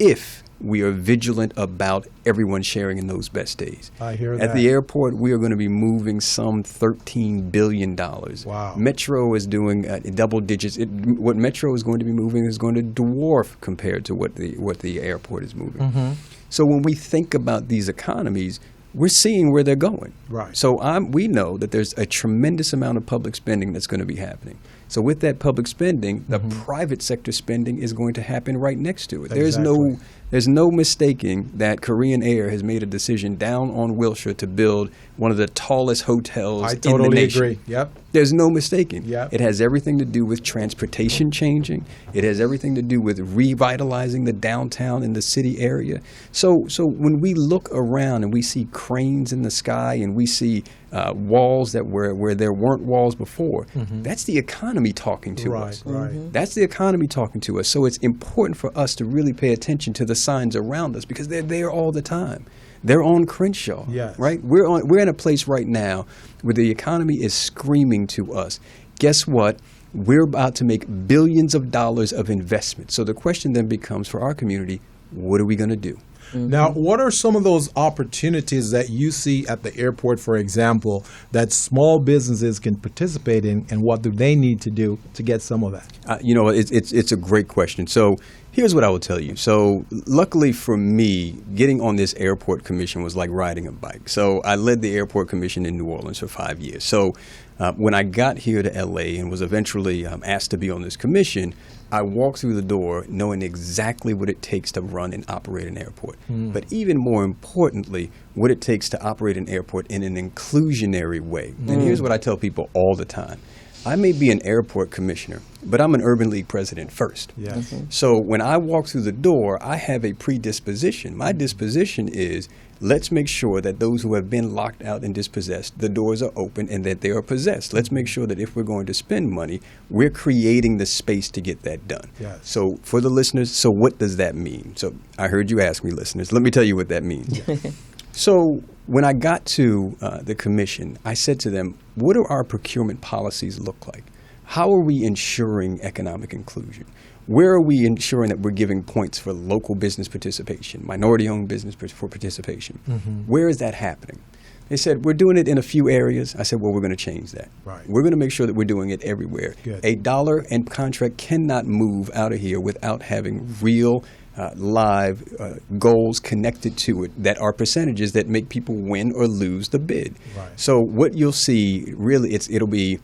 if we are vigilant about everyone sharing in those best days. I hear that. At the airport, we are going to be moving some $13 billion. Wow. Metro is doing double digits. What Metro is going to be moving is going to dwarf compared to what the airport is moving. So when we think about these economies, we're seeing where they're going. Right. So we know that there's a tremendous amount of public spending that's going to be happening. So with that public spending, the private sector spending is going to happen right next to it. Exactly. There's no mistaking that Korean Air has made a decision down on Wilshire to build one of the tallest hotels in the nation. I totally agree. Yep. There's no mistaking. Yep. It has everything to do with transportation changing. It has everything to do with revitalizing the downtown and the city area. So when we look around and we see cranes in the sky and we see walls where there weren't walls before, that's the economy talking to us. Right. That's the economy talking to us. So it's important for us to really pay attention to the signs around us, because they're there all the time. They're on Crenshaw, right? We're in a place right now where the economy is screaming to us. Guess what? We're about to make billions of dollars of investment. So the question then becomes, for our community, what are we going to do? Now, what are some of those opportunities that you see at the airport, for example, that small businesses can participate in, and what do they need to do to get some of that? It's a great question. So here's what I will tell you. So luckily for me, getting on this airport commission was like riding a bike. So I led the airport commission in New Orleans for 5 years. So when I got here to LA and was eventually asked to be on this commission, I walked through the door knowing exactly what it takes to run and operate an airport. But even more importantly, what it takes to operate an airport in an inclusionary way. And here's what I tell people all the time. I may be an airport commissioner, but I'm an Urban League president first. Yes. So when I walk through the door, I have a predisposition. My disposition is, let's make sure that those who have been locked out and dispossessed, the doors are open and that they are possessed. Let's make sure that if we're going to spend money, we're creating the space to get that done. Yes. So for the listeners, so what does that mean? So I heard you ask me, listeners. Let me tell you what that means. So when I got to the commission, I said to them, what do our procurement policies look like? How are we ensuring economic inclusion? Where are we ensuring that we're giving points for local business participation, minority-owned business for participation? Where is that happening? They said, we're doing it in a few areas. I said, well, we're going to change that. Right. We're going to make sure that we're doing it everywhere. Good. A dollar and contract cannot move out of here without having real live goals connected to it that are percentages that make people win or lose the bid. Right. So what you'll see, really, it'll be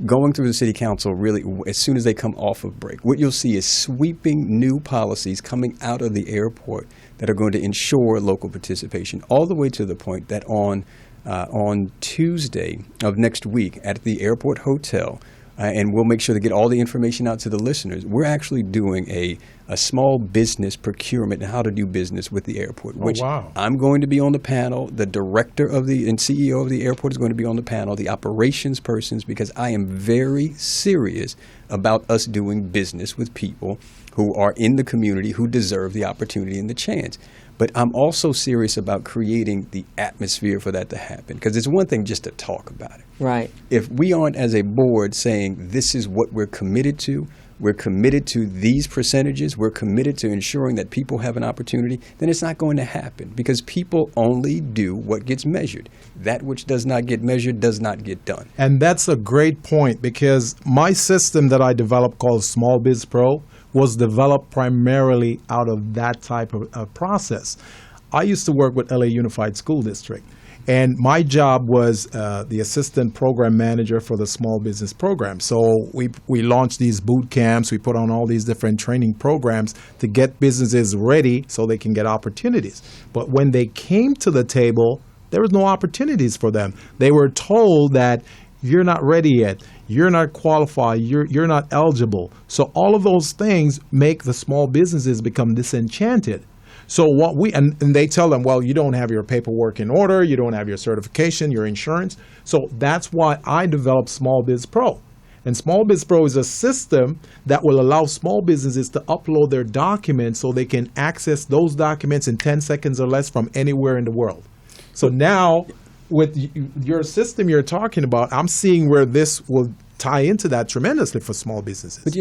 going through the city council really as soon as they come off of break. What you'll see is sweeping new policies coming out of the airport that are going to ensure local participation, all the way to the point that on Tuesday of next week at the airport hotel, and we'll make sure to get all the information out to the listeners. We're actually doing a small business procurement and how to do business with the airport, which I'm going to be on the panel. The director and CEO of the airport is going to be on the panel, the operations persons, because I am very serious about us doing business with people who are in the community who deserve the opportunity and the chance. But I'm also serious about creating the atmosphere for that to happen, because it's one thing just to talk about it. Right. If we aren't as a board saying this is what we're committed to these percentages, we're committed to ensuring that people have an opportunity, then it's not going to happen, because people only do what gets measured. That which does not get measured does not get done. And that's a great point, because my system that I developed called Small Biz Pro was developed primarily out of that type of process. I used to work with LA Unified School District, and my job was the assistant program manager for the small business program. So we launched these boot camps. We put on all these different training programs to get businesses ready so they can get opportunities. But when they came to the table, there was no opportunities for them. They were told that you're not ready yet. You're not qualified. You're not eligible. So all of those things make the small businesses become disenchanted. So what and they tell them, well, you don't have your paperwork in order. You don't have your certification, your insurance. So that's why I developed Small Biz Pro. And Small Biz Pro is a system that will allow small businesses to upload their documents so they can access those documents in 10 seconds or less from anywhere in the world. So now, with your system you're talking about, I'm seeing where this will tie into that tremendously for small businesses. But,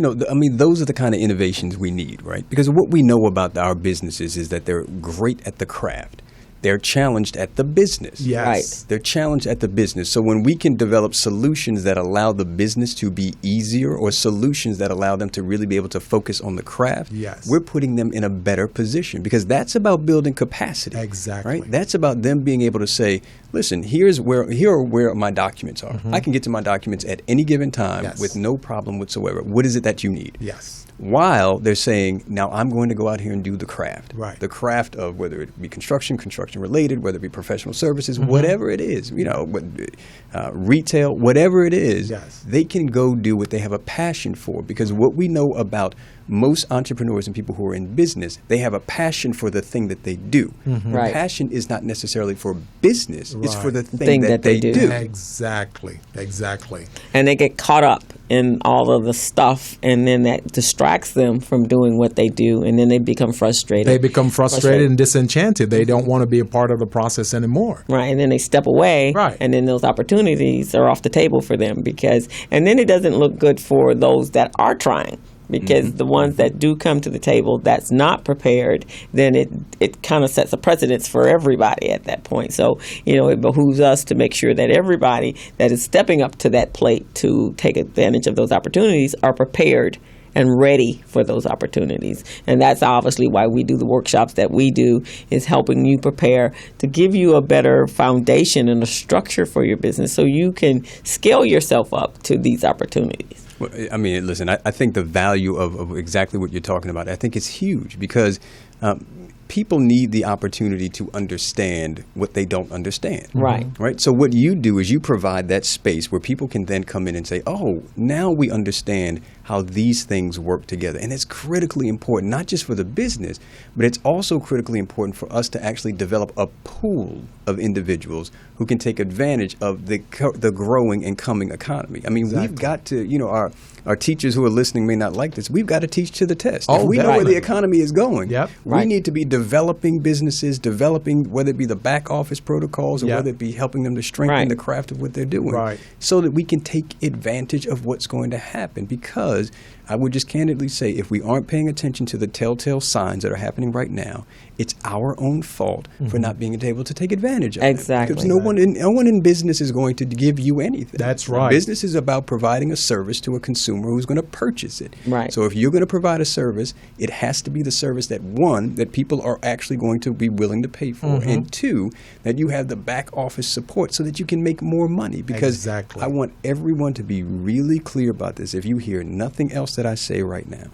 those are the kind of innovations we need, right? Because what we know about our businesses is that they're great at the craft. They're challenged at the business. Yes. Right. They're challenged at the business. So when we can develop solutions that allow the business to be easier, or solutions that allow them to really be able to focus on the craft, we're putting them in a better position, because that's about building capacity. Exactly. Right? That's about them being able to say, listen, here are where my documents are. I can get to my documents at any given time with no problem whatsoever. What is it that you need? Yes. While they're saying, now I'm going to go out here and do the craft. Right. The craft of whether it be construction related, whether it be professional services, whatever it is, retail, whatever it is, they can go do what they have a passion for. Because what we know about most entrepreneurs and people who are in business, they have a passion for the thing that they do. Right. Passion is not necessarily for business, it's for the thing that they do. Exactly. And they get caught up in all of the stuff, and then that distracts them from doing what they do, and then they become frustrated. They become frustrated and disenchanted. They don't want to be a part of the process anymore. Right, and then they step away, and then those opportunities are off the table for them, and then it doesn't look good for those that are trying. Because the ones that do come to the table that's not prepared, then it kind of sets a precedence for everybody at that point. So, it behooves us to make sure that everybody that is stepping up to that plate to take advantage of those opportunities are prepared and ready for those opportunities. And that's obviously why we do the workshops that we do, is helping you prepare to give you a better foundation and a structure for your business so you can scale yourself up to these opportunities. Well, listen, I think the value of exactly what you're talking about, I think it's huge, because people need the opportunity to understand what they don't understand. Right. So what you do is you provide that space where people can then come in and say, oh, now we understand how these things work together. And it's critically important, not just for the business, but it's also critically important for us to actually develop a pool of individuals who can take advantage of the growing and coming economy. We've got to, our teachers who are listening may not like this. We've got to teach to the test. If we know where the economy is going, we need to be developing businesses, whether it be the back office protocols or whether it be helping them to strengthen the craft of what they're doing, so that we can take advantage of what's going to happen. Because I would just candidly say, if we aren't paying attention to the telltale signs that are happening right now, it's our own fault for not being able to take advantage of it. Because no one in business is going to give you anything. That's right. Business is about providing a service to a consumer who's going to purchase it. Right. So if you're going to provide a service, it has to be the service that, one, that people are actually going to be willing to pay for, and two, that you have the back office support so that you can make more money. Because I want everyone to be really clear about this. If you hear nothing else that I say right now,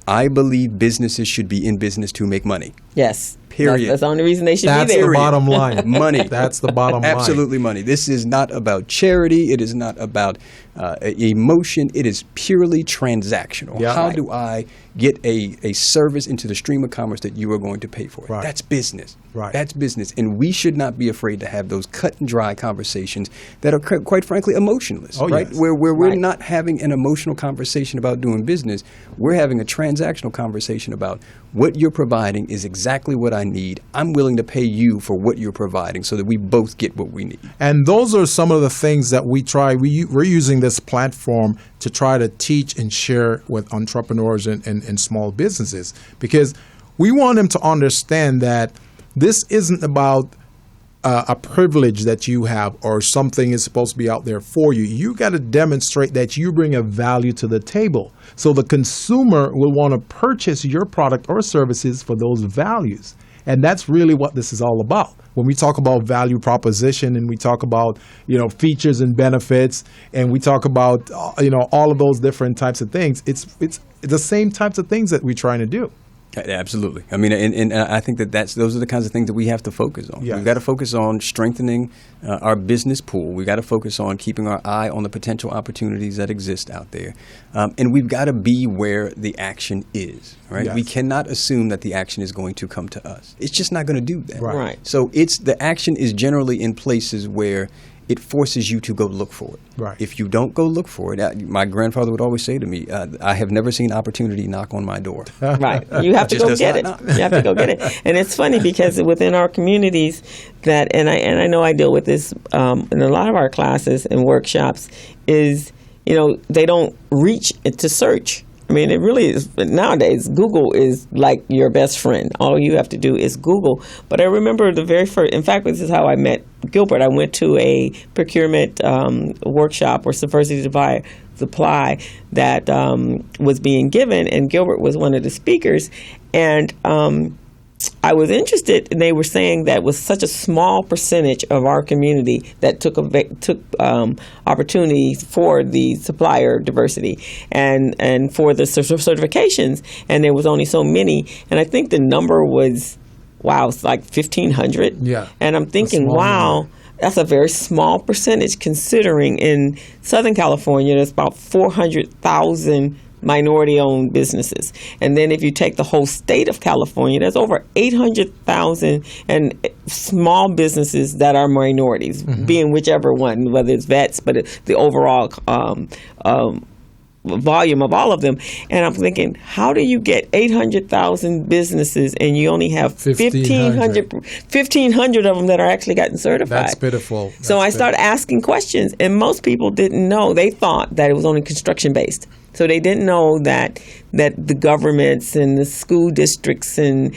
I believe businesses should be in business to make money. Yes. Period. That's the only reason they should That's be there. the bottom line. Money. That's the bottom line. Absolutely money. This is not about charity. It is not about emotion. It is purely transactional. Yeah. How do I get a service into the stream of commerce that you are going to pay for? Right. That's business. Right. That's business. And we should not be afraid to have those cut and dry conversations that are quite frankly emotionless, right? Yes. Where we're not having an emotional conversation about doing business. We're having a transactional conversation about what you're providing is exactly what I need. I'm willing to pay you for what you're providing so that we both get what we need. And those are some of the things that we try. We're using this platform to try to teach and share with entrepreneurs and small businesses, because we want them to understand that this isn't about a privilege that you have or something is supposed to be out there for you. You got to demonstrate that you bring a value to the table. So the consumer will want to purchase your product or services for those values. And that's really what this is all about. When we talk about value proposition and we talk about, features and benefits, and we talk about, all of those different types of things, it's the same types of things that we're trying to do. Absolutely. I mean, and I think those are the kinds of things that we have to focus on. Yes. We've got to focus on strengthening our business pool. We've got to focus on keeping our eye on the potential opportunities that exist out there. And we've got to be where the action is, right? Yes. We cannot assume that the action is going to come to us. It's just not going to do that. Right. So the action is generally in places where it forces you to go look for it. Right. If you don't go look for it, my grandfather would always say to me, I have never seen opportunity knock on my door. Right. You have to go get it. You have to go get it. And it's funny because within our communities and I know I deal with this in a lot of our classes and workshops is, they don't reach to search. I mean, it really is. Nowadays, Google is like your best friend. All you have to do is Google. But I remember the very first, in fact, this is how I met Gilbert. I went to a procurement workshop or subversive supply that was being given, and Gilbert was one of the speakers. And I was interested, and they were saying that was such a small percentage of our community that took opportunity for the supplier diversity and for the certifications, and there was only so many. And I think the number was, it's like 1,500. Yeah. And I'm thinking, wow. Number. That's a very small percentage considering in Southern California, there's about 400,000 minority-owned businesses. And then if you take the whole state of California, there's over 800,000 and small businesses that are minorities, being whichever one, whether it's vets, but the overall volume of all of them. And I'm thinking, how do you get 800,000 businesses and you only have 1,500 of them that are actually gotten certified? That's pitiful. So I started asking questions, and most people didn't know. They thought that it was only construction-based. So they didn't know that the governments and the school districts and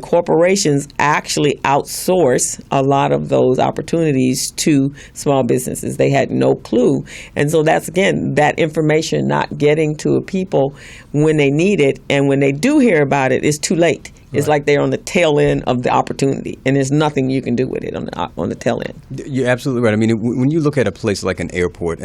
corporations actually outsource a lot of those opportunities to small businesses. They had no clue. And so that's, again, that information not getting to people when they need it. And when they do hear about it, it's too late. It's like they're on the tail end of the opportunity, and there's nothing you can do with it on the tail end. You're absolutely right. I mean, when you look at a place like an airport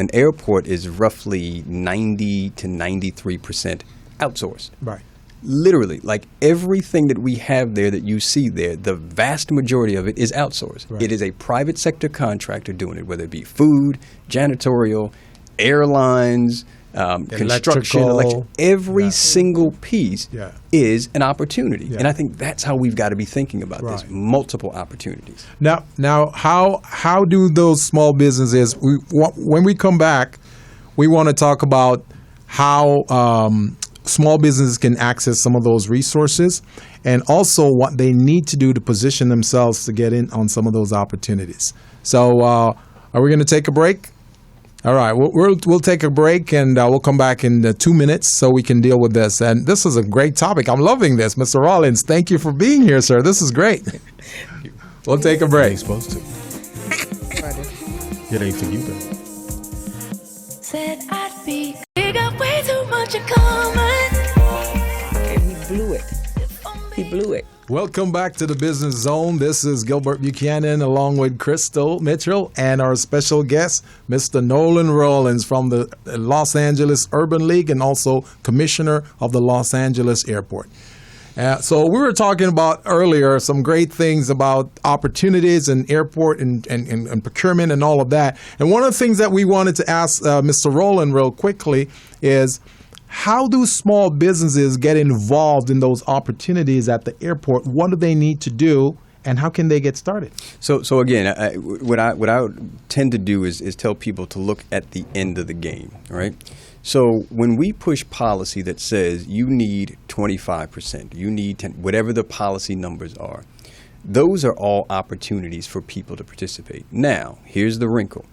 is roughly 90 to 93% outsourced. Right. Literally, like everything that we have there that you see there, the vast majority of it is outsourced. Right. It is a private sector contractor doing it, whether it be food, janitorial, airlines, construction, every single piece is an opportunity. And I think that's how we've got to be thinking about this, multiple opportunities. Now, how do those small businesses, when we come back, we want to talk about how small businesses can access some of those resources and also what they need to do to position themselves to get in on some of those opportunities. So are we going to take a break? All right, we'll take a break, and we'll come back in 2 minutes so we can deal with this. And this is a great topic. I'm loving this. Mr. Rollins, thank you for being here, sir. This is great. We'll take a break. You're supposed to. It ain't for you, though. Said I'd be. We got way too much in common. And he blew it. He blew it. Welcome back to the Business Zone. This is Gilbert Buchanan along with Crystal Mitchell and our special guest, Mr. Nolan Rollins from the Los Angeles Urban League and also Commissioner of the Los Angeles Airport. So we were talking about earlier some great things about opportunities in airport and procurement and all of that. And one of the things that we wanted to ask Mr. Rollins real quickly is, how do small businesses get involved in those opportunities at the airport? What do they need to do, and how can they get started? So again, what I tend to do is tell people to look at the end of the game, right? So when we push policy that says you need 25%, you need 10, whatever the policy numbers are, those are all opportunities for people to participate. Now, here's the wrinkle.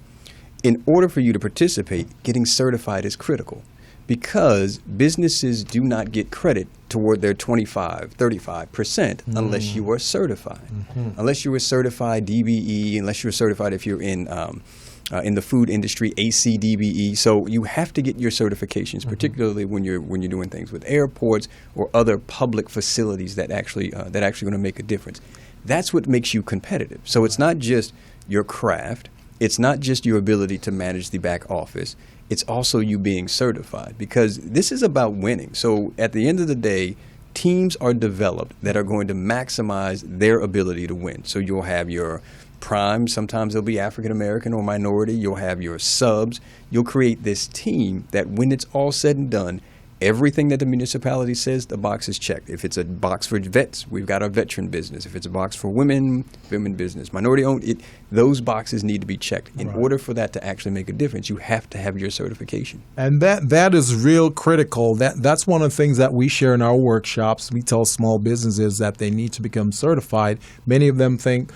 In order for you to participate, getting certified is critical, because businesses do not get credit toward their 25, 35% unless you are certified. Unless you are certified DBE, unless you're certified if you're in the food industry, ACDBE. So you have to get your certifications, particularly when you're doing things with airports or other public facilities that actually going to make a difference. That's what makes you competitive. So it's not just your craft. It's not just your ability to manage the back office. It's also you being certified, because this is about winning. So at the end of the day, teams are developed that are going to maximize their ability to win. So you'll have your prime, sometimes they'll be African American or minority. You'll have your subs. You'll create this team that when it's all said and done, everything that the municipality says, the box is checked. If it's a box for vets, we've got our veteran business. If it's a box for women business, minority owned, those boxes need to be checked. In order for that to actually make a difference, you have to have your certification. And that is real critical. That's one of the things that we share in our workshops. We tell small businesses that they need to become certified. Many of them think,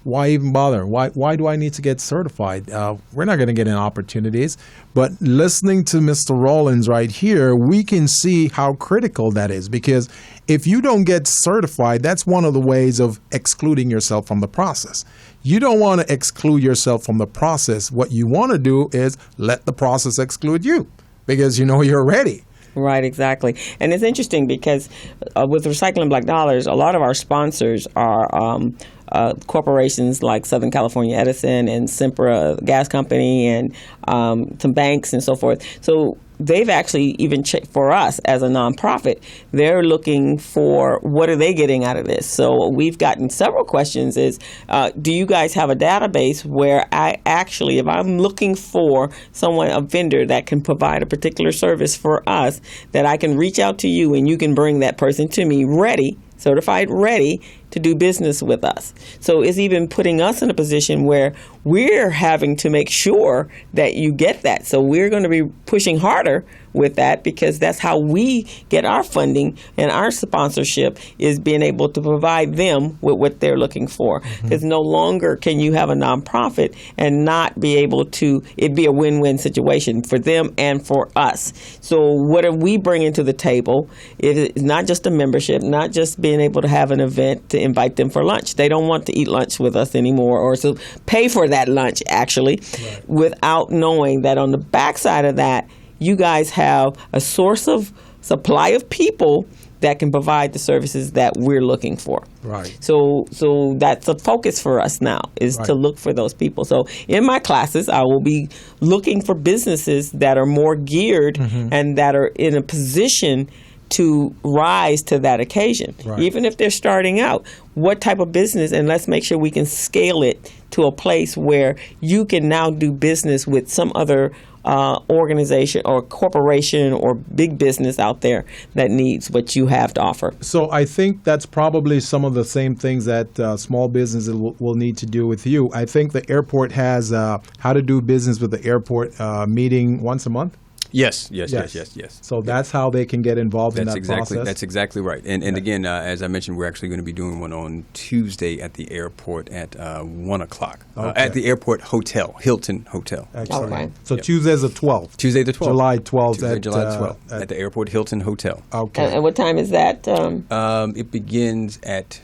why even bother? Why do I need to get certified? We're not going to get any opportunities. But listening to Mr. Rollins right here, we can see how critical that is, because if you don't get certified, that's one of the ways of excluding yourself from the process. You don't want to exclude yourself from the process. What you want to do is let the process exclude you, because you know you're ready. Right, exactly. And it's interesting because with Recycling Black Dollars, a lot of our sponsors are corporations like Southern California Edison and Sempra Gas Company and some banks and so forth. So they've actually even checked for us as a nonprofit. They're looking for what are they getting out of this. So we've gotten several questions is, do you guys have a database where if I'm looking for a vendor that can provide a particular service for us, that I can reach out to you and you can bring that person to me certified ready to do business with us. So it's even putting us in a position where we're having to make sure that you get that. So we're going to be pushing harder with that, because that's how we get our funding and our sponsorship, is being able to provide them with what they're looking for. Because no longer can you have a nonprofit and not be able to, it'd be a win-win situation for them and for us. So what are we bringing to the table? It is not just a membership, not just being able to have an event to invite them for lunch. They don't want to eat lunch with us anymore, or to pay for that lunch actually, without knowing that on the backside of that, you guys have a source of supply of people that can provide the services that we're looking for. Right. So that's a focus for us now, is to look for those people. So in my classes, I will be looking for businesses that are more geared and that are in a position to rise to that occasion. Even if they're starting out, what type of business, and let's make sure we can scale it to a place where you can now do business with some other organization or corporation or big business out there that needs what you have to offer. So I think that's probably some of the same things that small businesses will need to do with you. I think the airport has how to do business with the airport meeting once a month. Yes. So that's how they can get involved in that process. That's exactly right. And again, as I mentioned, we're actually going to be doing one on Tuesday at the airport at 1 o'clock. At the airport hotel, Hilton Hotel. Excellent. Okay. So Tuesday's the 12th. Tuesday the 12th. July 12th. July 12th at the airport Hilton Hotel. Okay. And what time is that? It begins at,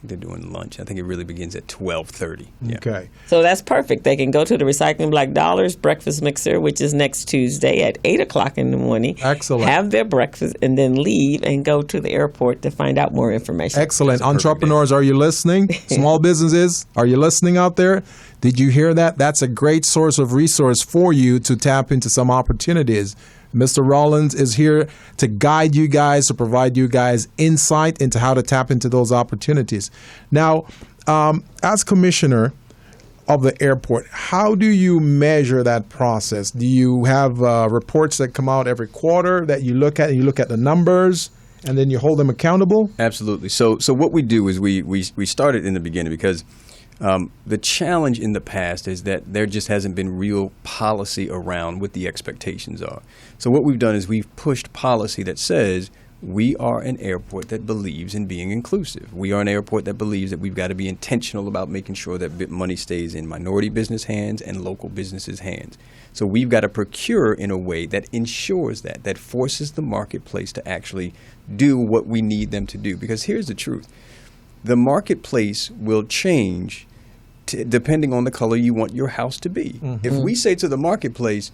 they're doing lunch. I think it really begins at 12:30. Yeah. Okay. So that's perfect. They can go to the Recycling Black Dollars Breakfast Mixer, which is next Tuesday at 8 o'clock in the morning. Excellent. Have their breakfast and then leave and go to the airport to find out more information. Excellent. Entrepreneurs, are you listening? Small businesses, are you listening out there? Did you hear that? That's a great source of resource for you to tap into some opportunities. Mr. Rollins is here to guide you guys, to provide you guys insight into how to tap into those opportunities. Now, as commissioner of the airport, how do you measure that process? Do you have reports that come out every quarter that you look at, and you look at the numbers, and then you hold them accountable? Absolutely. So what we do is we started in the beginning because the challenge in the past is that there just hasn't been real policy around what the expectations are. So what we've done is we've pushed policy that says we are an airport that believes in being inclusive. We are an airport that believes that we've got to be intentional about making sure that money stays in minority business hands and local businesses' hands. So we've got to procure in a way that ensures that forces the marketplace to actually do what we need them to do. Because here's the truth. The marketplace will change depending on the color you want your house to be. If we say to the marketplace,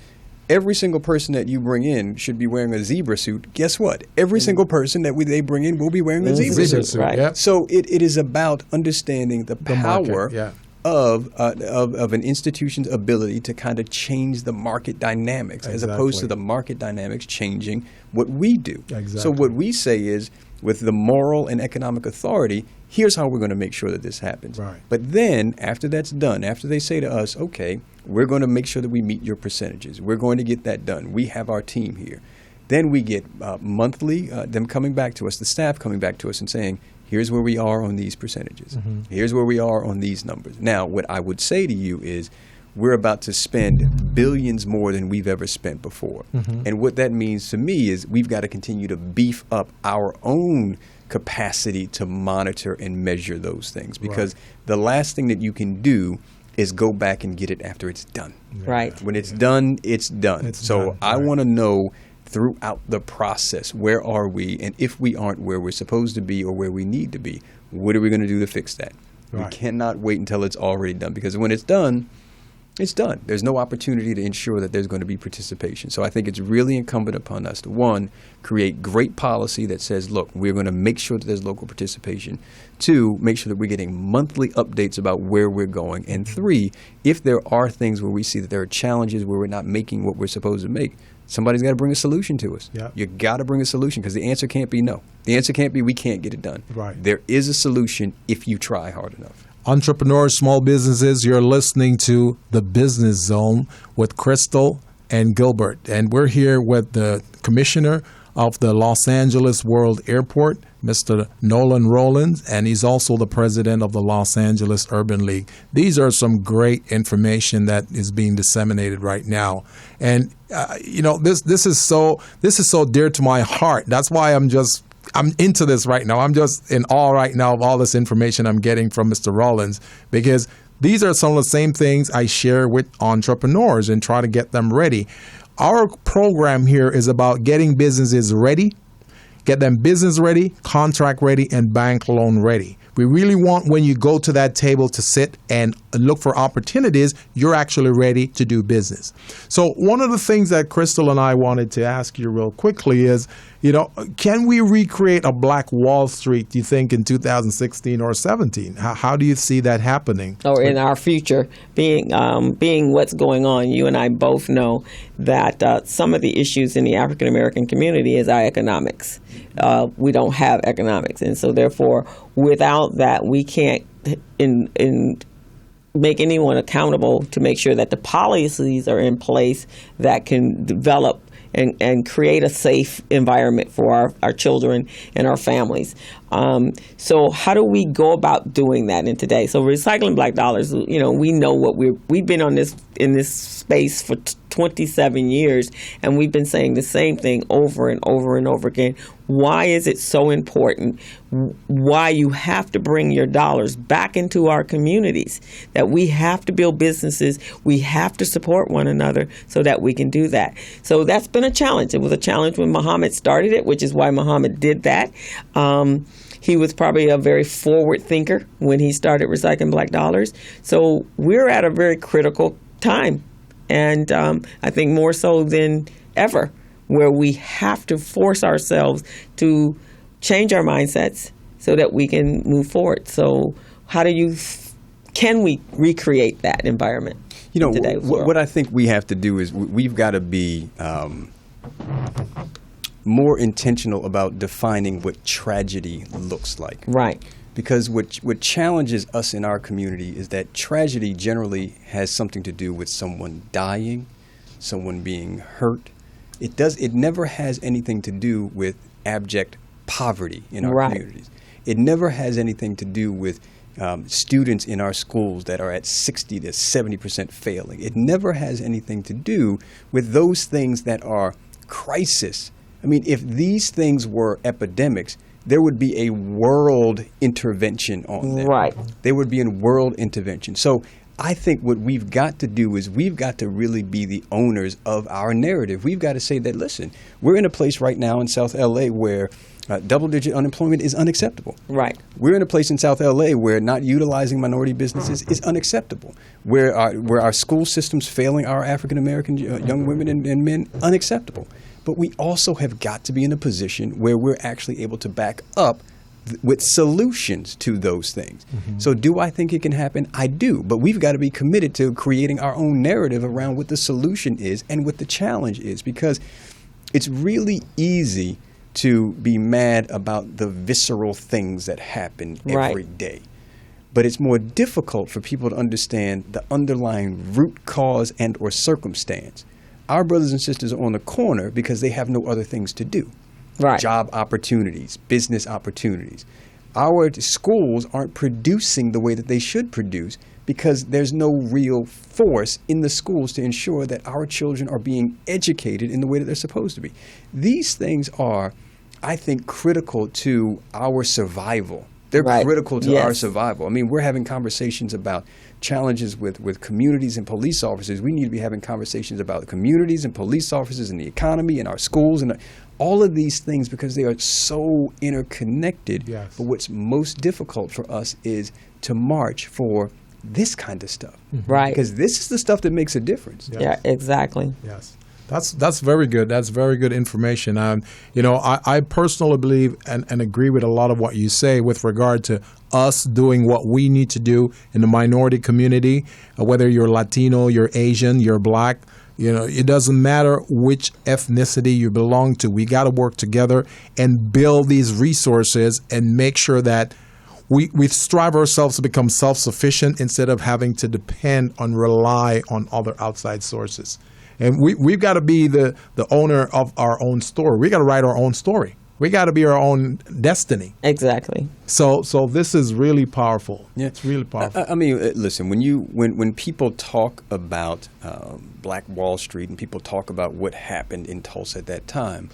every single person that you bring in should be wearing a zebra suit, guess what? Every single person that they bring in will be wearing a zebra suit. Right. Yep. So it is about understanding the power of an institution's ability to kind of change the market dynamics as opposed to the market dynamics changing what we do. Exactly. So what we say is, with the moral and economic authority, here's how we're going to make sure that this happens. Right. But then after that's done, after they say to us, okay, we're going to make sure that we meet your percentages. We're going to get that done. We have our team here. Then we get monthly, them coming back to us, the staff coming back to us and saying, here's where we are on these percentages. Here's where we are on these numbers. Now, what I would say to you is we're about to spend billions more than we've ever spent before. And what that means to me is we've got to continue to beef up our own capacity to monitor and measure those things. Because the last thing that you can do is go back and get it after it's done. Right. When it's done, it's done. It's so done. I want to know throughout the process, where are we? And if we aren't where we're supposed to be or where we need to be, what are we going to do to fix that? We cannot wait until it's already done, because when it's done, it's done. There's no opportunity to ensure that there's going to be participation. So I think it's really incumbent upon us to, one, create great policy that says, look, we're going to make sure that there's local participation. Two, make sure that we're getting monthly updates about where we're going. And three, if there are things where we see that there are challenges where we're not making what we're supposed to make, somebody's got to bring a solution to us. Yep. You got to bring a solution, because the answer can't be no. The answer can't be we can't get it done. Right. There is a solution if you try hard enough. Entrepreneurs, small businesses, you're listening to the Business Zone with Crystal and Gilbert. And we're here with the commissioner of the Los Angeles World Airport, Mr. Nolan Rollins, and he's also the president of the Los Angeles Urban League. These are some great information that is being disseminated right now. And, this is so dear to my heart. That's why I'm into this right now. I'm just in awe right now of all this information I'm getting from Mr. Rollins, because these are some of the same things I share with entrepreneurs and try to get them ready. Our program here is about getting businesses ready, get them business ready, contract ready, and bank loan ready. We really want, when you go to that table to sit and look for opportunities, you're actually ready to do business. So one of the things that Crystal and I wanted to ask you real quickly is, can we recreate a Black Wall Street, do you think, in 2016 or 17? How do you see that happening? Or in our future, being what's going on? You and I both know that some of the issues in the African American community is our economics. We don't have economics, and so therefore, without that, we can't make anyone accountable to make sure that the policies are in place that can develop and create a safe environment for our children and our families. So how do we go about doing that in today? So recycling black dollars, we know what we've been in this space for 27 years, and we've been saying the same thing over and over and over again. Why is it so important? Why you have to bring your dollars back into our communities, that we have to build businesses, we have to support one another so that we can do that. So that's been a challenge. It was a challenge when Muhammad started it, which is why Muhammad did that. He was probably a very forward thinker when he started recycling black dollars. So we're at a very critical time, and I think more so than ever, where we have to force ourselves to change our mindsets so that we can move forward. So can we recreate that environment? What I think we have to do is we've got to be more intentional about defining what tragedy looks like. Right. Because what challenges us in our community is that tragedy generally has something to do with someone dying, someone being hurt. It never has anything to do with abject poverty in our communities. It never has anything to do with students in our schools that are at 60 to 70% failing. It never has anything to do with those things that are crisis. I mean, if these things were epidemics, there would be a world intervention on them. Right. There would be a world intervention. So I think what we've got to do is we've got to really be the owners of our narrative. We've got to say that, listen, we're in a place right now in South LA where double-digit unemployment is unacceptable. Right. We're in a place in South LA where not utilizing minority businesses is unacceptable. Where our school system's failing our African-American young women and men, unacceptable. But we also have got to be in a position where we're actually able to back up with solutions to those things. Mm-hmm. So do I think it can happen? I do. But we've got to be committed to creating our own narrative around what the solution is and what the challenge is, because it's really easy to be mad about the visceral things that happen every day. But it's more difficult for people to understand the underlying root cause and or circumstance. Our brothers and sisters are on the corner because they have no other things to do. Right. Job opportunities, business opportunities. Our schools aren't producing the way that they should produce because there's no real force in the schools to ensure that our children are being educated in the way that they're supposed to be. These things are, I think, critical to our survival. They're critical to our survival. I mean, we're having conversations about challenges with communities and police officers. We need to be having conversations about communities and police officers and the economy and our schools and all of these things because they are so interconnected. Yes. But what's most difficult for us is to march for this kind of stuff. Mm-hmm. Right. Because this is the stuff that makes a difference. Yes. Yeah, exactly. Yes. That's very good. That's very good information. I personally believe and agree with a lot of what you say with regard to us doing what we need to do in the minority community, whether you're Latino, you're Asian, you're Black. It doesn't matter which ethnicity you belong to. We got to work together and build these resources and make sure that we strive ourselves to become self-sufficient instead of having to depend on, rely on other outside sources. And we've got to be the owner of our own story. We got to write our own story. We got to be our own destiny. Exactly. So this is really powerful. Yeah. It's really powerful. I mean, listen, when people talk about Black Wall Street and people talk about what happened in Tulsa at that time,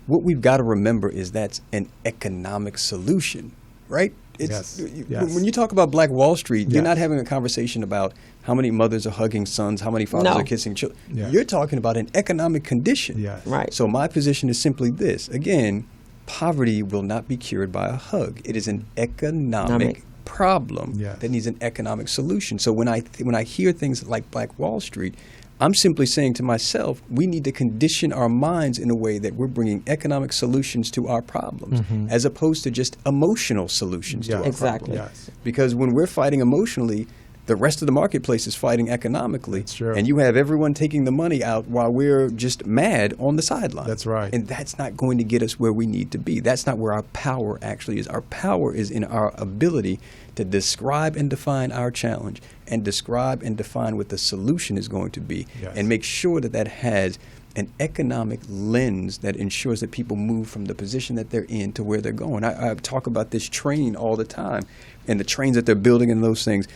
what we've got to remember is that's an economic solution, right? Yes. When you talk about Black Wall Street, you're not having a conversation about how many mothers are hugging sons, how many fathers are kissing children. Yeah. You're talking about an economic condition. Yes. Right. So my position is simply this. Again, poverty will not be cured by a hug. It is an economic problem that needs an economic solution. So when I hear things like Black Wall Street, I'm simply saying to myself, we need to condition our minds in a way that we're bringing economic solutions to our problems, as opposed to just emotional solutions to our problems. Yes. Because when we're fighting emotionally, the rest of the marketplace is fighting economically. That's true. And you have everyone taking the money out while we're just mad on the sideline. That's right. And that's not going to get us where we need to be. That's not where our power actually is. Our power is in our ability to describe and define our challenge and describe and define what the solution is going to be, and make sure that has an economic lens that ensures that people move from the position that they're in to where they're going. I talk about this train all the time and the trains that they're building and those things.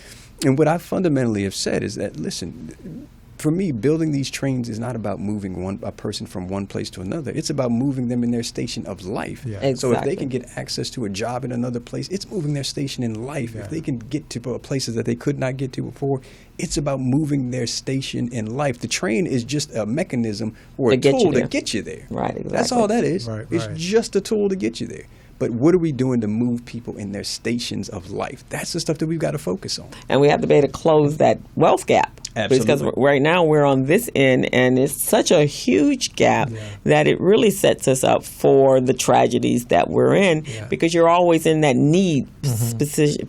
And what I fundamentally have said is that, listen, for me, building these trains is not about moving a person from one place to another. It's about moving them in their station of life. Yeah. Exactly. So if they can get access to a job in another place, it's moving their station in life. If they can get to places that they could not get to before, it's about moving their station in life. The train is just a mechanism or a tool to get you there. Right, exactly. That's all that is. Right, it's just a tool to get you there. But what are we doing to move people in their stations of life? That's the stuff that we've got to focus on. And we have to be able to close that wealth gap. Absolutely. Because right now we're on this end, and it's such a huge gap that it really sets us up for the tragedies that we're in, because you're always in that need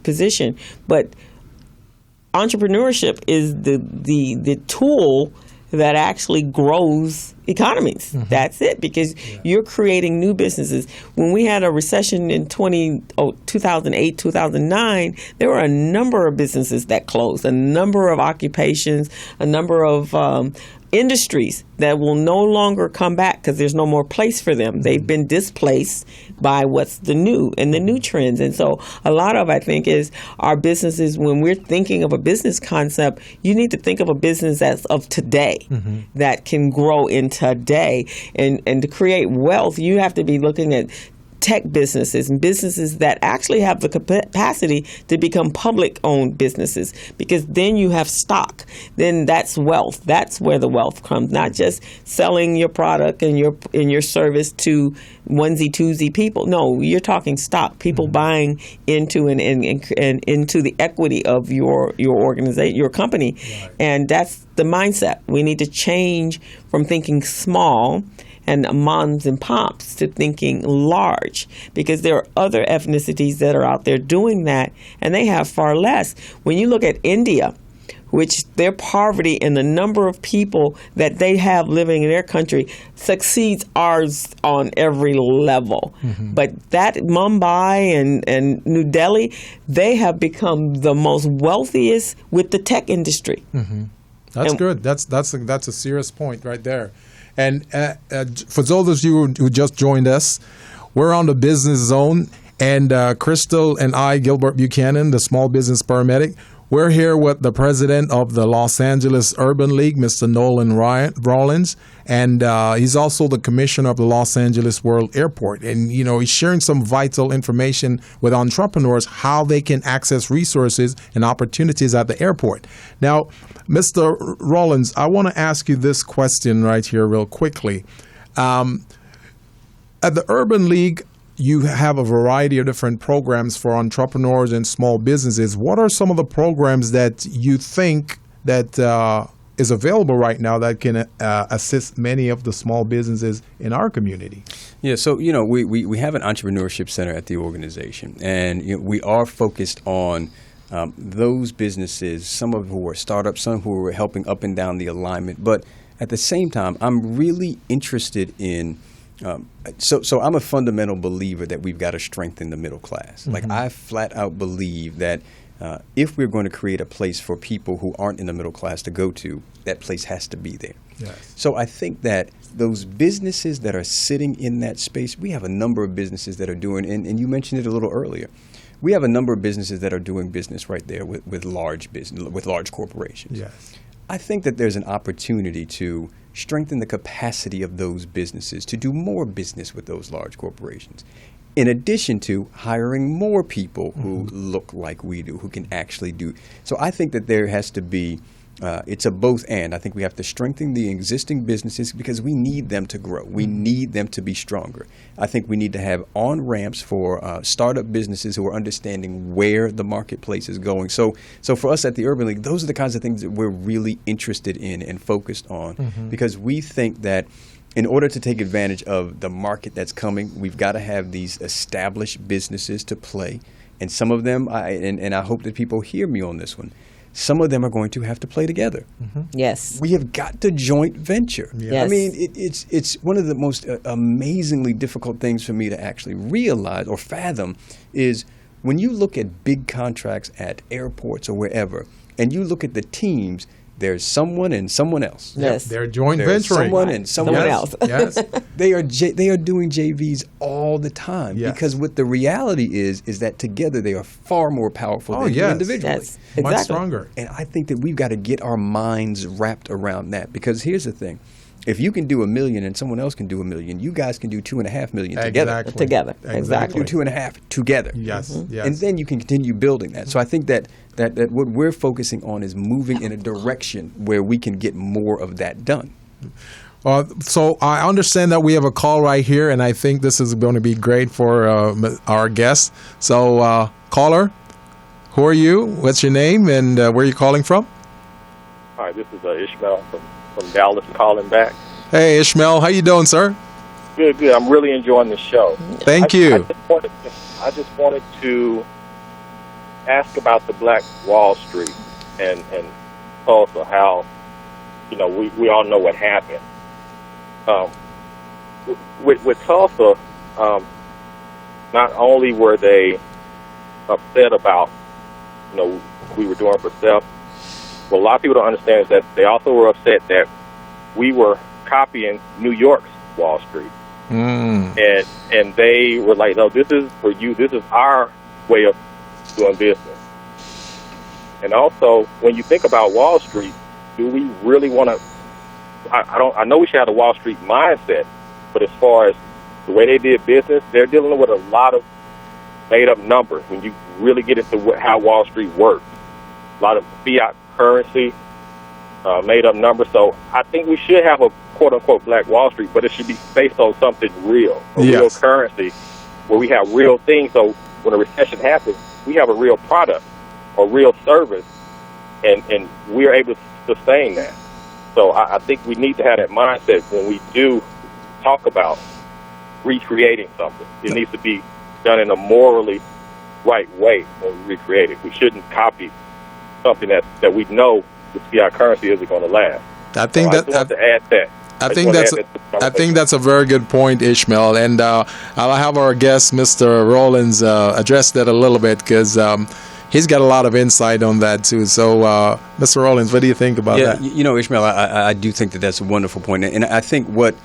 position. But entrepreneurship is the tool that actually grows economies. That's it, because you're creating new businesses. When we had a recession in 2008, 2009, there were a number of businesses that closed, a number of occupations, a number of industries that will no longer come back because there's no more place for them. They've been displaced by what's the new and the new trends. And so a lot of, I think, is our businesses, when we're thinking of a business concept, you need to think of a business that's of today that can grow in today. And to create wealth, you have to be looking at tech businesses and businesses that actually have the capacity to become public-owned businesses, because then you have stock. Then that's wealth. That's where the wealth comes, not just selling your product and your service to onesie-twosie people. No, you're talking stock, people buying into and into the equity of your organization, your company. Right. And that's the mindset. We need to change from thinking small and moms and pops to thinking large, because there are other ethnicities that are out there doing that, and they have far less. When you look at India, which their poverty and the number of people that they have living in their country succeeds ours on every level. But that Mumbai and New Delhi, they have become the most wealthiest with the tech industry. That's good. That's a serious point right there. And for those of you who just joined us, we're on the Business Zone, and Crystal and I, Gilbert Buchanan, the small business paramedic, we're here with the president of the Los Angeles Urban League, Mr. Nolan Rollins, and he's also the commissioner of the Los Angeles World Airport. And, you know, he's sharing some vital information with entrepreneurs, how they can access resources and opportunities at the airport. Now, Mr. Rollins, I want to ask you this question right here real quickly. At the Urban League, you have a variety of different programs for entrepreneurs and small businesses. What are some of the programs that you think that is available right now that can assist many of the small businesses in our community? Yeah, so, you know, we have an entrepreneurship center at the organization, and you know, we are focused on those businesses, some of who are startups, some who are helping up and down the alignment. But at the same time, I'm really interested in so I'm a fundamental believer that we've got to strengthen the middle class. Like, I flat out believe that if we're going to create a place for people who aren't in the middle class to go to, that place has to be there. Yes. So I think that those businesses that are sitting in that space, we have a number of businesses that are doing, and you mentioned it a little earlier, we have a number of businesses that are doing business right there with large business, with large corporations. Yes. I think that there's an opportunity to strengthen the capacity of those businesses to do more business with those large corporations, in addition to hiring more people who look like we do, who can actually do. So I think that there has to be, it's a both and. I think we have to strengthen the existing businesses because we need them to grow. We need them to be stronger. I think we need to have on-ramps for startup businesses who are understanding where the marketplace is going. So for us at the Urban League, those are the kinds of things that we're really interested in and focused on, because we think that in order to take advantage of the market that's coming, we've got to have these established businesses to play. And some of them, and I hope that people hear me on this one, some of them are going to have to play together. Yes. We have got to joint venture. Yes. I mean, it's one of the most amazingly difficult things for me to actually realize or fathom is when you look at big contracts at airports or wherever, and you look at the teams, there's someone and someone else. Yes. They're joint There's venturing. someone and someone else. Yes. They are doing JVs all the time, because what the reality is that together they are far more powerful than individually. Yes. Exactly. Much stronger. And I think that we've got to get our minds wrapped around that, because here's the thing. If you can do $1 million and someone else can do $1 million, you guys can do $2.5 million together. Exactly. Do 2.5 together. Yes. Yes. And then you can continue building that. So I think that what we're focusing on is moving in a direction where we can get more of that done. So I understand that we have a call right here, and I think this is going to be great for our guests. So caller, who are you? What's your name, and where are you calling from? Hi, this is Ishmael from Dallas calling back. Hey, Ishmael. How you doing, sir? Good. I'm really enjoying the show. Thank you. I just wanted to ask about the Black Wall Street and also how we all know what happened. With Tulsa, not only were they upset about, we were doing for self, what a lot of people don't understand is that they also were upset that we were copying New York's Wall Street. And they were like, no, this is for you. This is our way of doing business. And also, when you think about Wall Street, do we really want to? I know we should have the Wall Street mindset, but as far as the way they did business, they're dealing with a lot of made-up numbers. When you really get into how Wall Street works, a lot of fiat currency, made-up numbers. So I think we should have a quote-unquote Black Wall Street, but it should be based on something real, real currency, where we have real things. So when a recession happens, we have a real product or real service, and we are able to sustain that. So I think we need to have that mindset when we do talk about recreating something. It needs to be done in a morally right way when we recreate it. We shouldn't copy something that we know the fiat currency isn't going to last. I think so I want to add that. I think that's a very good point, Ishmael, and I'll have our guest, Mr. Rollins, address that a little bit because he's got a lot of insight on that too. So, Mr. Rollins, what do you think about that? Ishmael, I do think that that's a wonderful point, and I think what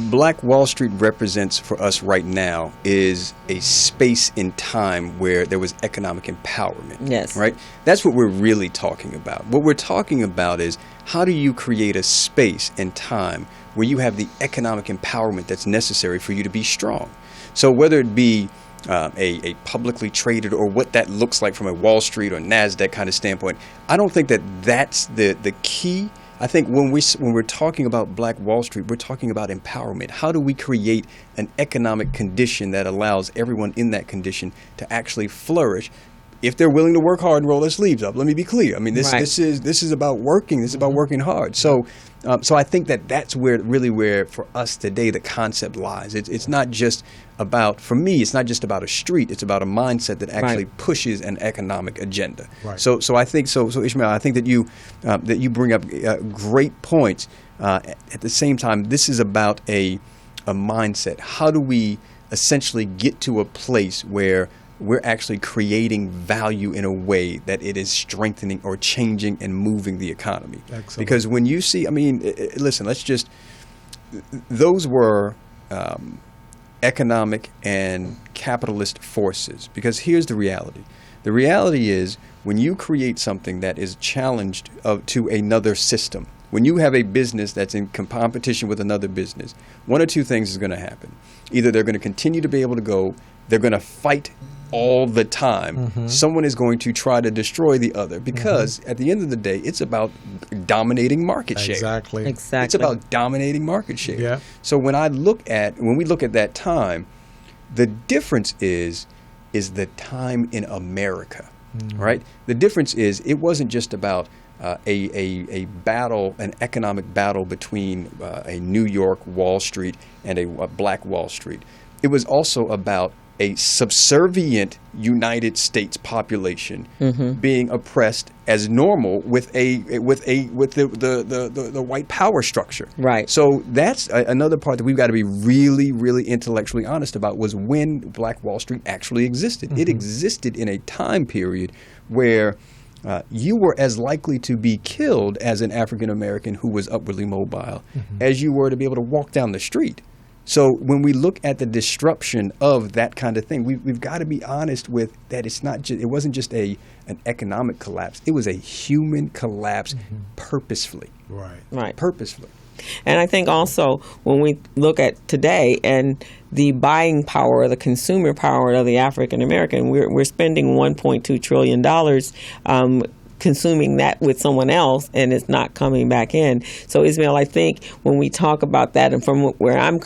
Black Wall Street represents for us right now is a space in time where there was economic empowerment. Yes. Right? That's what we're really talking about. What we're talking about is how do you create a space and time where you have the economic empowerment that's necessary for you to be strong. So whether it be a publicly traded or what that looks like from a Wall Street or NASDAQ kind of standpoint, I don't think that that's the key. I think when we're talking about Black Wall Street, we're talking about empowerment. How do we create an economic condition that allows everyone in that condition to actually flourish if they're willing to work hard and roll their sleeves up? Let me be clear. I mean, this is about working. This is about working hard. So I think that's where for us today the concept lies. It's not just about, for me, it's not just about a street. It's about a mindset that actually pushes an economic agenda. Right. So I think so Ishmael, I think that you bring up great points. At the same time, this is about a mindset. How do we essentially get to a place where we're actually creating value in a way that it is strengthening or changing and moving the economy? Excellent. Because when you see, listen, those were economic and capitalist forces. Because here's the reality. The reality is when you create something that is challenged to another system, when you have a business that's in competition with another business, one or two things is going to happen. Either they're going to continue to be able to go, they're going to fight all the time. Mm-hmm. Someone is going to try to destroy the other because at the end of the day, it's about dominating market share. Exactly. It's about dominating market share. Yeah. So when we look at that time, the difference is the time in America, right? The difference is it wasn't just about a battle, an economic battle between a New York Wall Street and a Black Wall Street. It was also about a subservient United States population being oppressed as normal with the white power structure. Right. So that's another part that we've got to be really, really intellectually honest about, was when Black Wall Street actually existed. It existed in a time period where you were as likely to be killed as an African American who was upwardly mobile as you were to be able to walk down the street. So when we look at the disruption of that kind of thing, we've got to be honest with that. It wasn't just an economic collapse. It was a human collapse purposefully. Right. Purposefully. And I think also when we look at today and the buying power, or the consumer power of the African American, we're spending $1.2 trillion consuming that with someone else, and it's not coming back in. So, Ismail, I think when we talk about that, and from where I'm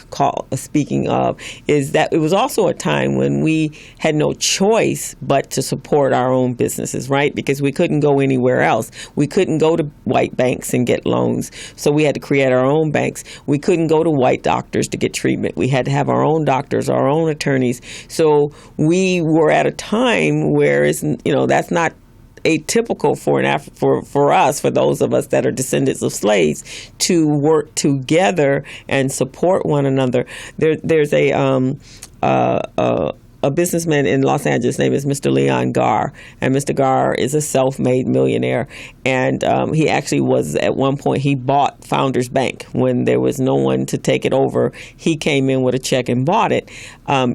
speaking of, is that it was also a time when we had no choice but to support our own businesses, right? Because we couldn't go anywhere else. We couldn't go to white banks and get loans, so we had to create our own banks. We couldn't go to white doctors to get treatment. We had to have our own doctors, our own attorneys. So we were at a time where that's not atypical for us, for those of us that are descendants of slaves, to work together and support one another. There's a businessman in Los Angeles. His name is Mr. Leon Gar, and Mr. Gar is a self-made millionaire. And he actually was, at one point, he bought Founders Bank when there was no one to take it over. He came in with a check and bought it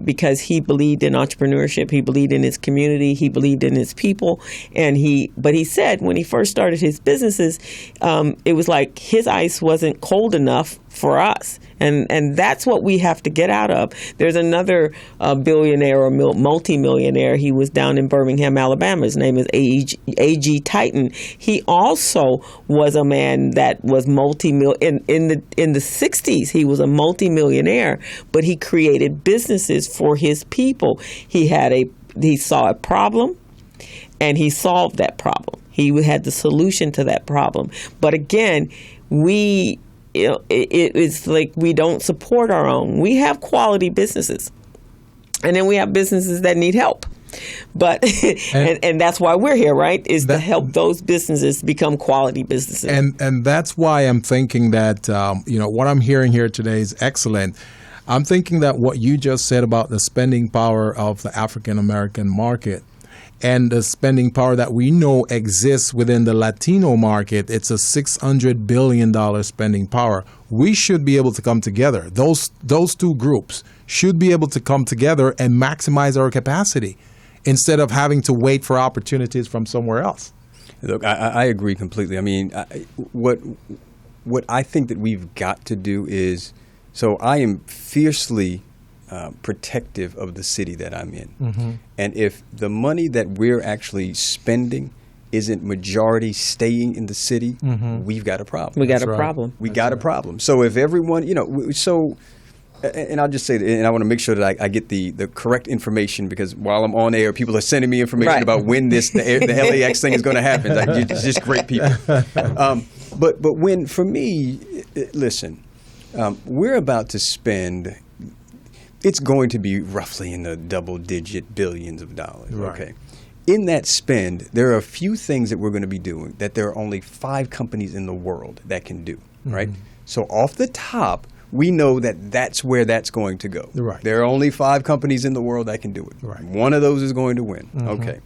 because he believed in entrepreneurship. He believed in his community. He believed in his people. But he said when he first started his businesses, it was like his ice wasn't cold enough for us. And that's what we have to get out of. There's another billionaire or multimillionaire. He was down in Birmingham, Alabama. His name is A.G. Titan. He also was a man that was in the 60s. He was a multimillionaire, but he created businesses for his people. He saw a problem, and he solved that problem. He had the solution to that problem. But again, it's like we don't support our own. We have quality businesses, and then we have businesses that need help. But and that's why we're here, right? Is to help those businesses become quality businesses. And that's why I'm thinking that what I'm hearing here today is excellent. I'm thinking that what you just said about the spending power of the African American market and the spending power that we know exists within the Latino market, it's a $600 billion spending power. We should be able to come together. Those two groups should be able to come together and maximize our capacity instead of having to wait for opportunities from somewhere else. Look, I agree completely. I mean, what I think that we've got to do is, so I am fiercely protective of the city that I'm in. Mm-hmm. And if the money that we're actually spending isn't majority staying in the city, mm-hmm. we've got a problem. We got a problem. We got a problem. So if everyone, and I'll just say that, and I want to make sure that I get the correct information, because while I'm on air, people are sending me information about when the LAX thing is going to happen. It's just great people. But when, for me, listen, we're about to spend, it's going to be roughly in the double-digit billions of dollars. Right. Okay. In that spend, there are a few things that we're going to be doing that there are only 5 companies in the world that can do. Mm-hmm. Right. So off the top, we know that that's where that's going to go. Right. There are only 5 companies in the world that can do it. Right. One of those is going to win. Mm-hmm. Okay.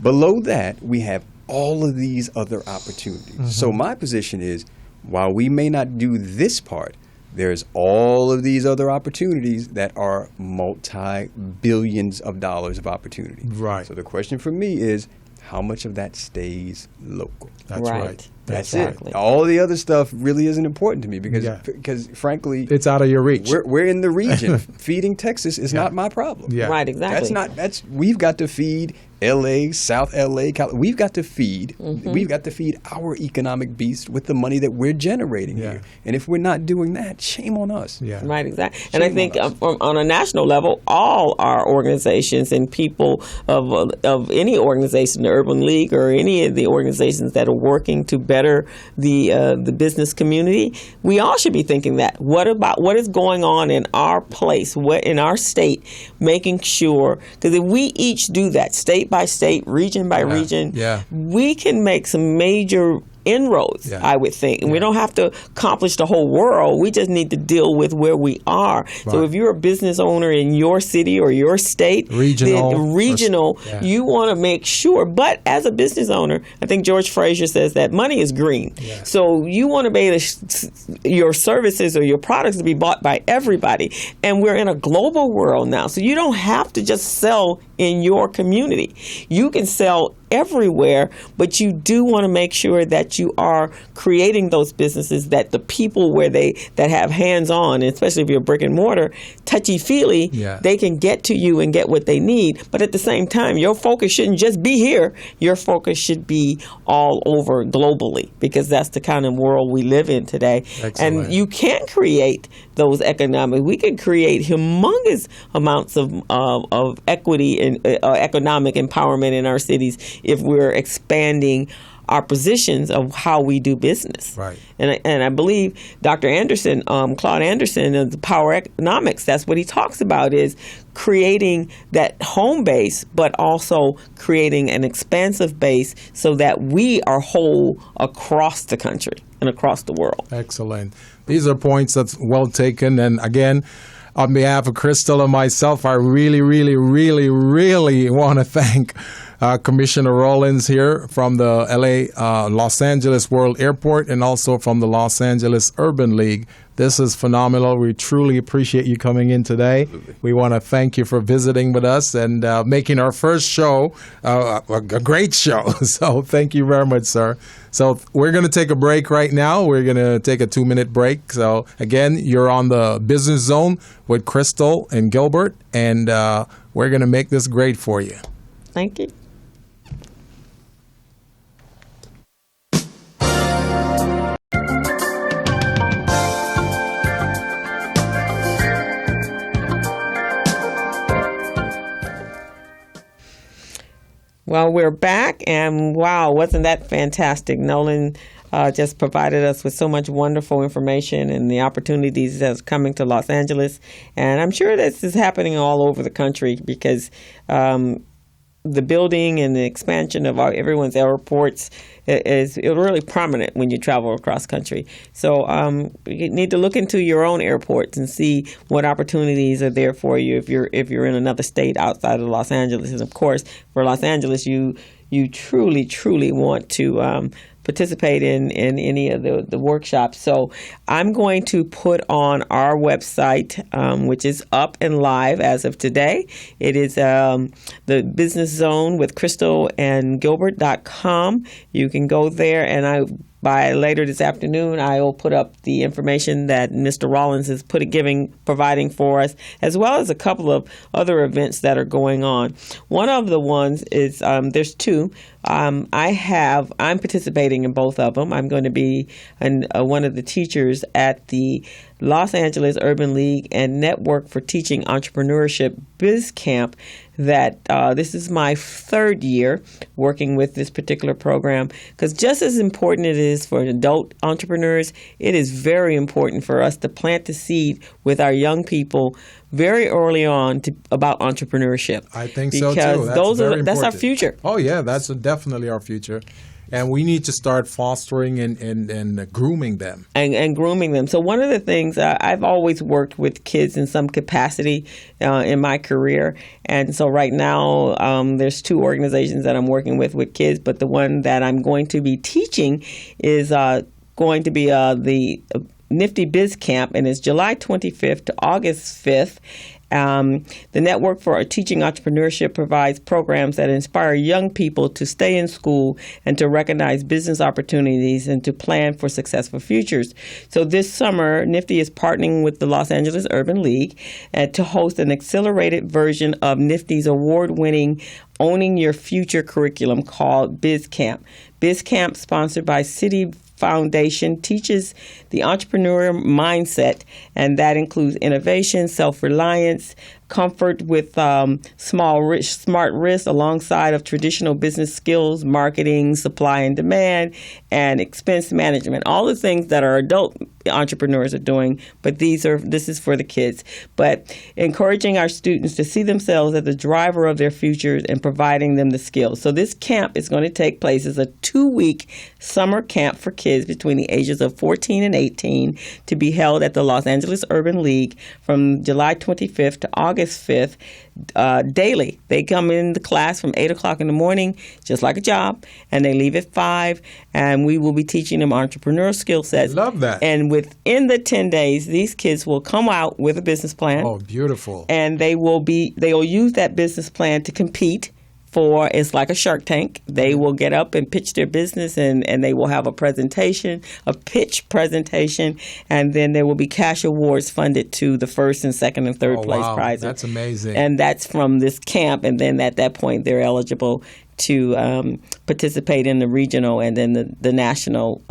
Below that, we have all of these other opportunities. Mm-hmm. So my position is, while we may not do this part, there's all of these other opportunities that are multi-billions of dollars of opportunity. Right. So the question for me is, how much of that stays local? That's right. That's exactly it. All the other stuff really isn't important to me because frankly, it's out of your reach. We're in the region. Feeding Texas is not my problem. Yeah. Right, exactly. We've got to feed LA, South LA, we've got to feed our economic beast with the money that we're generating here. And if we're not doing that, shame on us. Yeah. Right, exactly. And I think on a national level, all our organizations and people of any organization, the Urban League or any of the organizations that are working to better the business community, we all should be thinking that. What is going on in our place, in our state, making sure, because if we each do that, state by state, region by region, we can make some major inroads, I would think. And we don't have to accomplish the whole world. We just need to deal with where we are. Right. So if you're a business owner in your city or your state, regional, you want to make sure. But as a business owner, I think George Fraser says that money is green. Yeah. So you want to be able to, your services or your products to be bought by everybody. And we're in a global world now. So you don't have to just sell in your community. You can sell everywhere, but you do want to make sure that you are creating those businesses that the people that have hands-on, especially if you're brick and mortar, touchy-feely, they can get to you and get what they need. But at the same time, your focus shouldn't just be here. Your focus should be all over globally, because that's the kind of world we live in today. Excellent. And you can't create those we can create humongous amounts of equity and economic empowerment in our cities if we're expanding our positions of how we do business. Right. And I believe Dr. Anderson, Claude Anderson of the Power Economics, that's what he talks about, is creating that home base, but also creating an expansive base so that we are whole across the country and across the world. Excellent. These are points that's well taken. And again, on behalf of Crystal and myself, I really, really, really, really want to thank Commissioner Rollins here from the Los Angeles World Airport and also from the Los Angeles Urban League. This is phenomenal. We truly appreciate you coming in today. Absolutely. We want to thank you for visiting with us and making our first show a great show. So thank you very much, sir. So we're going to take a break right now. We're going to take a 2-minute break. So again, you're on the Business Zone with Crystal and Gilbert, and we're going to make this great for you. Thank you. Well, we're back, and wow, wasn't that fantastic? Nolan just provided us with so much wonderful information and the opportunities that's coming to Los Angeles. And I'm sure this is happening all over the country because the building and the expansion of everyone's airports is really prominent when you travel across country. So you need to look into your own airports and see what opportunities are there for you if you're in another state outside of Los Angeles. And of course, for Los Angeles, you truly want to participate in any of the workshops. So I'm going to put on our website, which is up and live as of today. It is the Business Zone with Crystal and Gilbert.com. You can go there, and by later this afternoon, I will put up the information that Mr. Rollins is providing for us, as well as a couple of other events that are going on. One of the ones is there's two. I'm participating in both of them. I'm going to be one of the teachers at the Los Angeles Urban League and Network for Teaching Entrepreneurship Biz Camp. This is my third year working with this particular program, because just as important it is for adult entrepreneurs, it is very important for us to plant the seed with our young people very early on about entrepreneurship. I think so too. That's our future. Oh yeah, that's definitely our future. And we need to start fostering and grooming them. And grooming them. So one of the things, I've always worked with kids in some capacity in my career. And so right now, there's two organizations that I'm working with kids. But the one that I'm going to be teaching is going to be the Nifty Biz Camp, and it's July 25th to August 5th. The Network for Teaching Entrepreneurship provides programs that inspire young people to stay in school and to recognize business opportunities and to plan for successful futures. So this summer, Nifty is partnering with the Los Angeles Urban League to host an accelerated version of Nifty's award-winning Owning Your Future curriculum called Biz Camp. Biz Camp, sponsored by City Foundation, teaches the entrepreneurial mindset, and that includes innovation, self-reliance, comfort with smart risk alongside of traditional business skills, marketing, supply and demand, and expense management. All the things that our adult entrepreneurs are doing, but this is for the kids. But encouraging our students to see themselves as the driver of their futures and providing them the skills. So this camp is going to take place as a 2-week summer camp for kids between the ages of 14 and 18 to be held at the Los Angeles Urban League from July 25th to August 5th. Daily. They come in the class from 8 o'clock in the morning, just like a job, and they leave at 5, and we will be teaching them entrepreneurial skill sets. Love that. And within the 10 days, these kids will come out with a business plan. Oh, beautiful. And they'll use that business plan to compete it's like a Shark Tank. They will get up and pitch their business, and they will have a pitch presentation, and then there will be cash awards funded to the first and second and third place prizes. That's amazing. And that's from this camp, and then at that point they're eligible to participate in the regional and then the national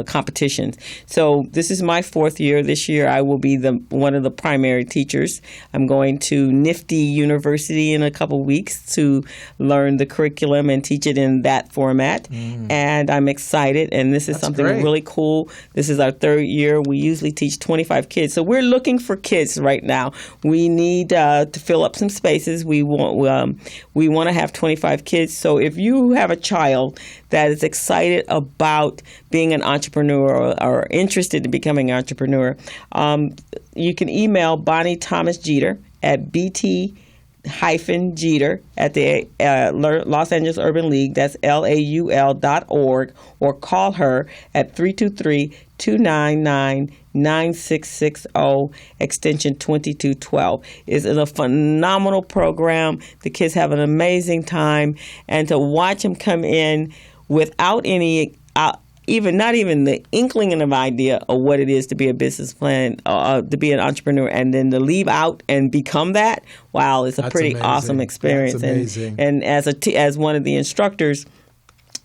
competitions. So this is my 4th year. This year I will be one of the primary teachers. I'm going to Nifty University in a couple weeks to learn the curriculum and teach it in that format. And I'm excited, and this is That's something great. really cool. This is our 3rd year. We usually teach 25 kids. So we're looking for kids right now. We need to fill up some spaces. We want to have 25 kids. So if you have a child that is excited about being an entrepreneur or interested in becoming an entrepreneur, you can email Bonnie Thomas Jeter at BT-Jeter at the Los Angeles Urban League. That's LAUL.org, or call her at 323-299-9660, extension 2212. It's a phenomenal program. The kids have an amazing time, and to watch them come in without any not even the inkling of idea of what it is to be a business plan, to be an entrepreneur, and then to leave out and become that. Wow, it's a pretty awesome experience. That's amazing. And as one of the instructors,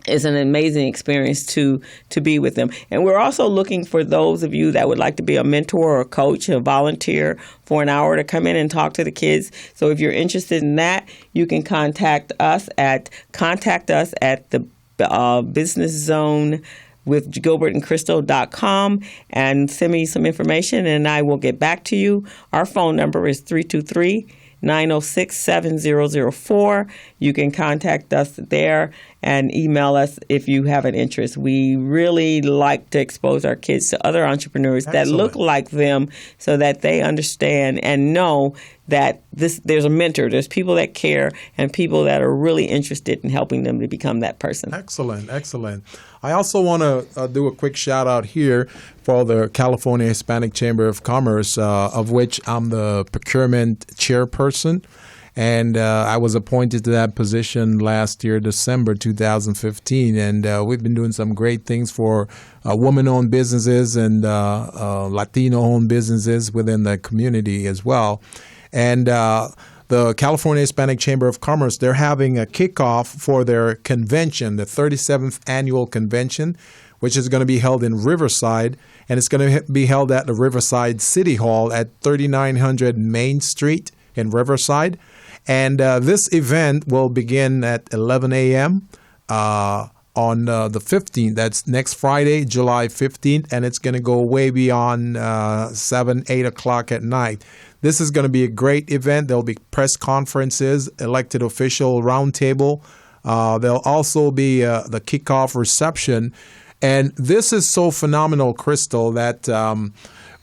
it's an amazing experience to be with them. And we're also looking for those of you that would like to be a mentor or a coach, a volunteer for an hour to come in and talk to the kids. So if you're interested in that, you can contact us at the BusinessZone with Gilbert and Crystal.com and send me some information, and I will get back to you. Our phone number is 323-906-7004. You can contact us there and email us if you have an interest. We really like to expose our kids to other entrepreneurs that look like them, so that they understand and know that there's a mentor, there's people that care, and people that are really interested in helping them to become that person. Excellent. I also want to do a quick shout out here for the California Hispanic Chamber of Commerce, of which I'm the procurement chairperson. And I was appointed to that position last year, December 2015. And we've been doing some great things for woman-owned businesses and Latino-owned businesses within the community as well. And the California Hispanic Chamber of Commerce, they're having a kickoff for their convention, the 37th annual convention, which is going to be held in Riverside. And it's going to be held at the Riverside City Hall at 3900 Main Street in Riverside. And this event will begin at 11 a.m. On the 15th. That's next Friday, July 15th, and it's going to go way beyond 7, 8 o'clock at night. This is going to be a great event. There'll be press conferences, elected official roundtable. There'll also be the kickoff reception. And this is so phenomenal, Crystal, that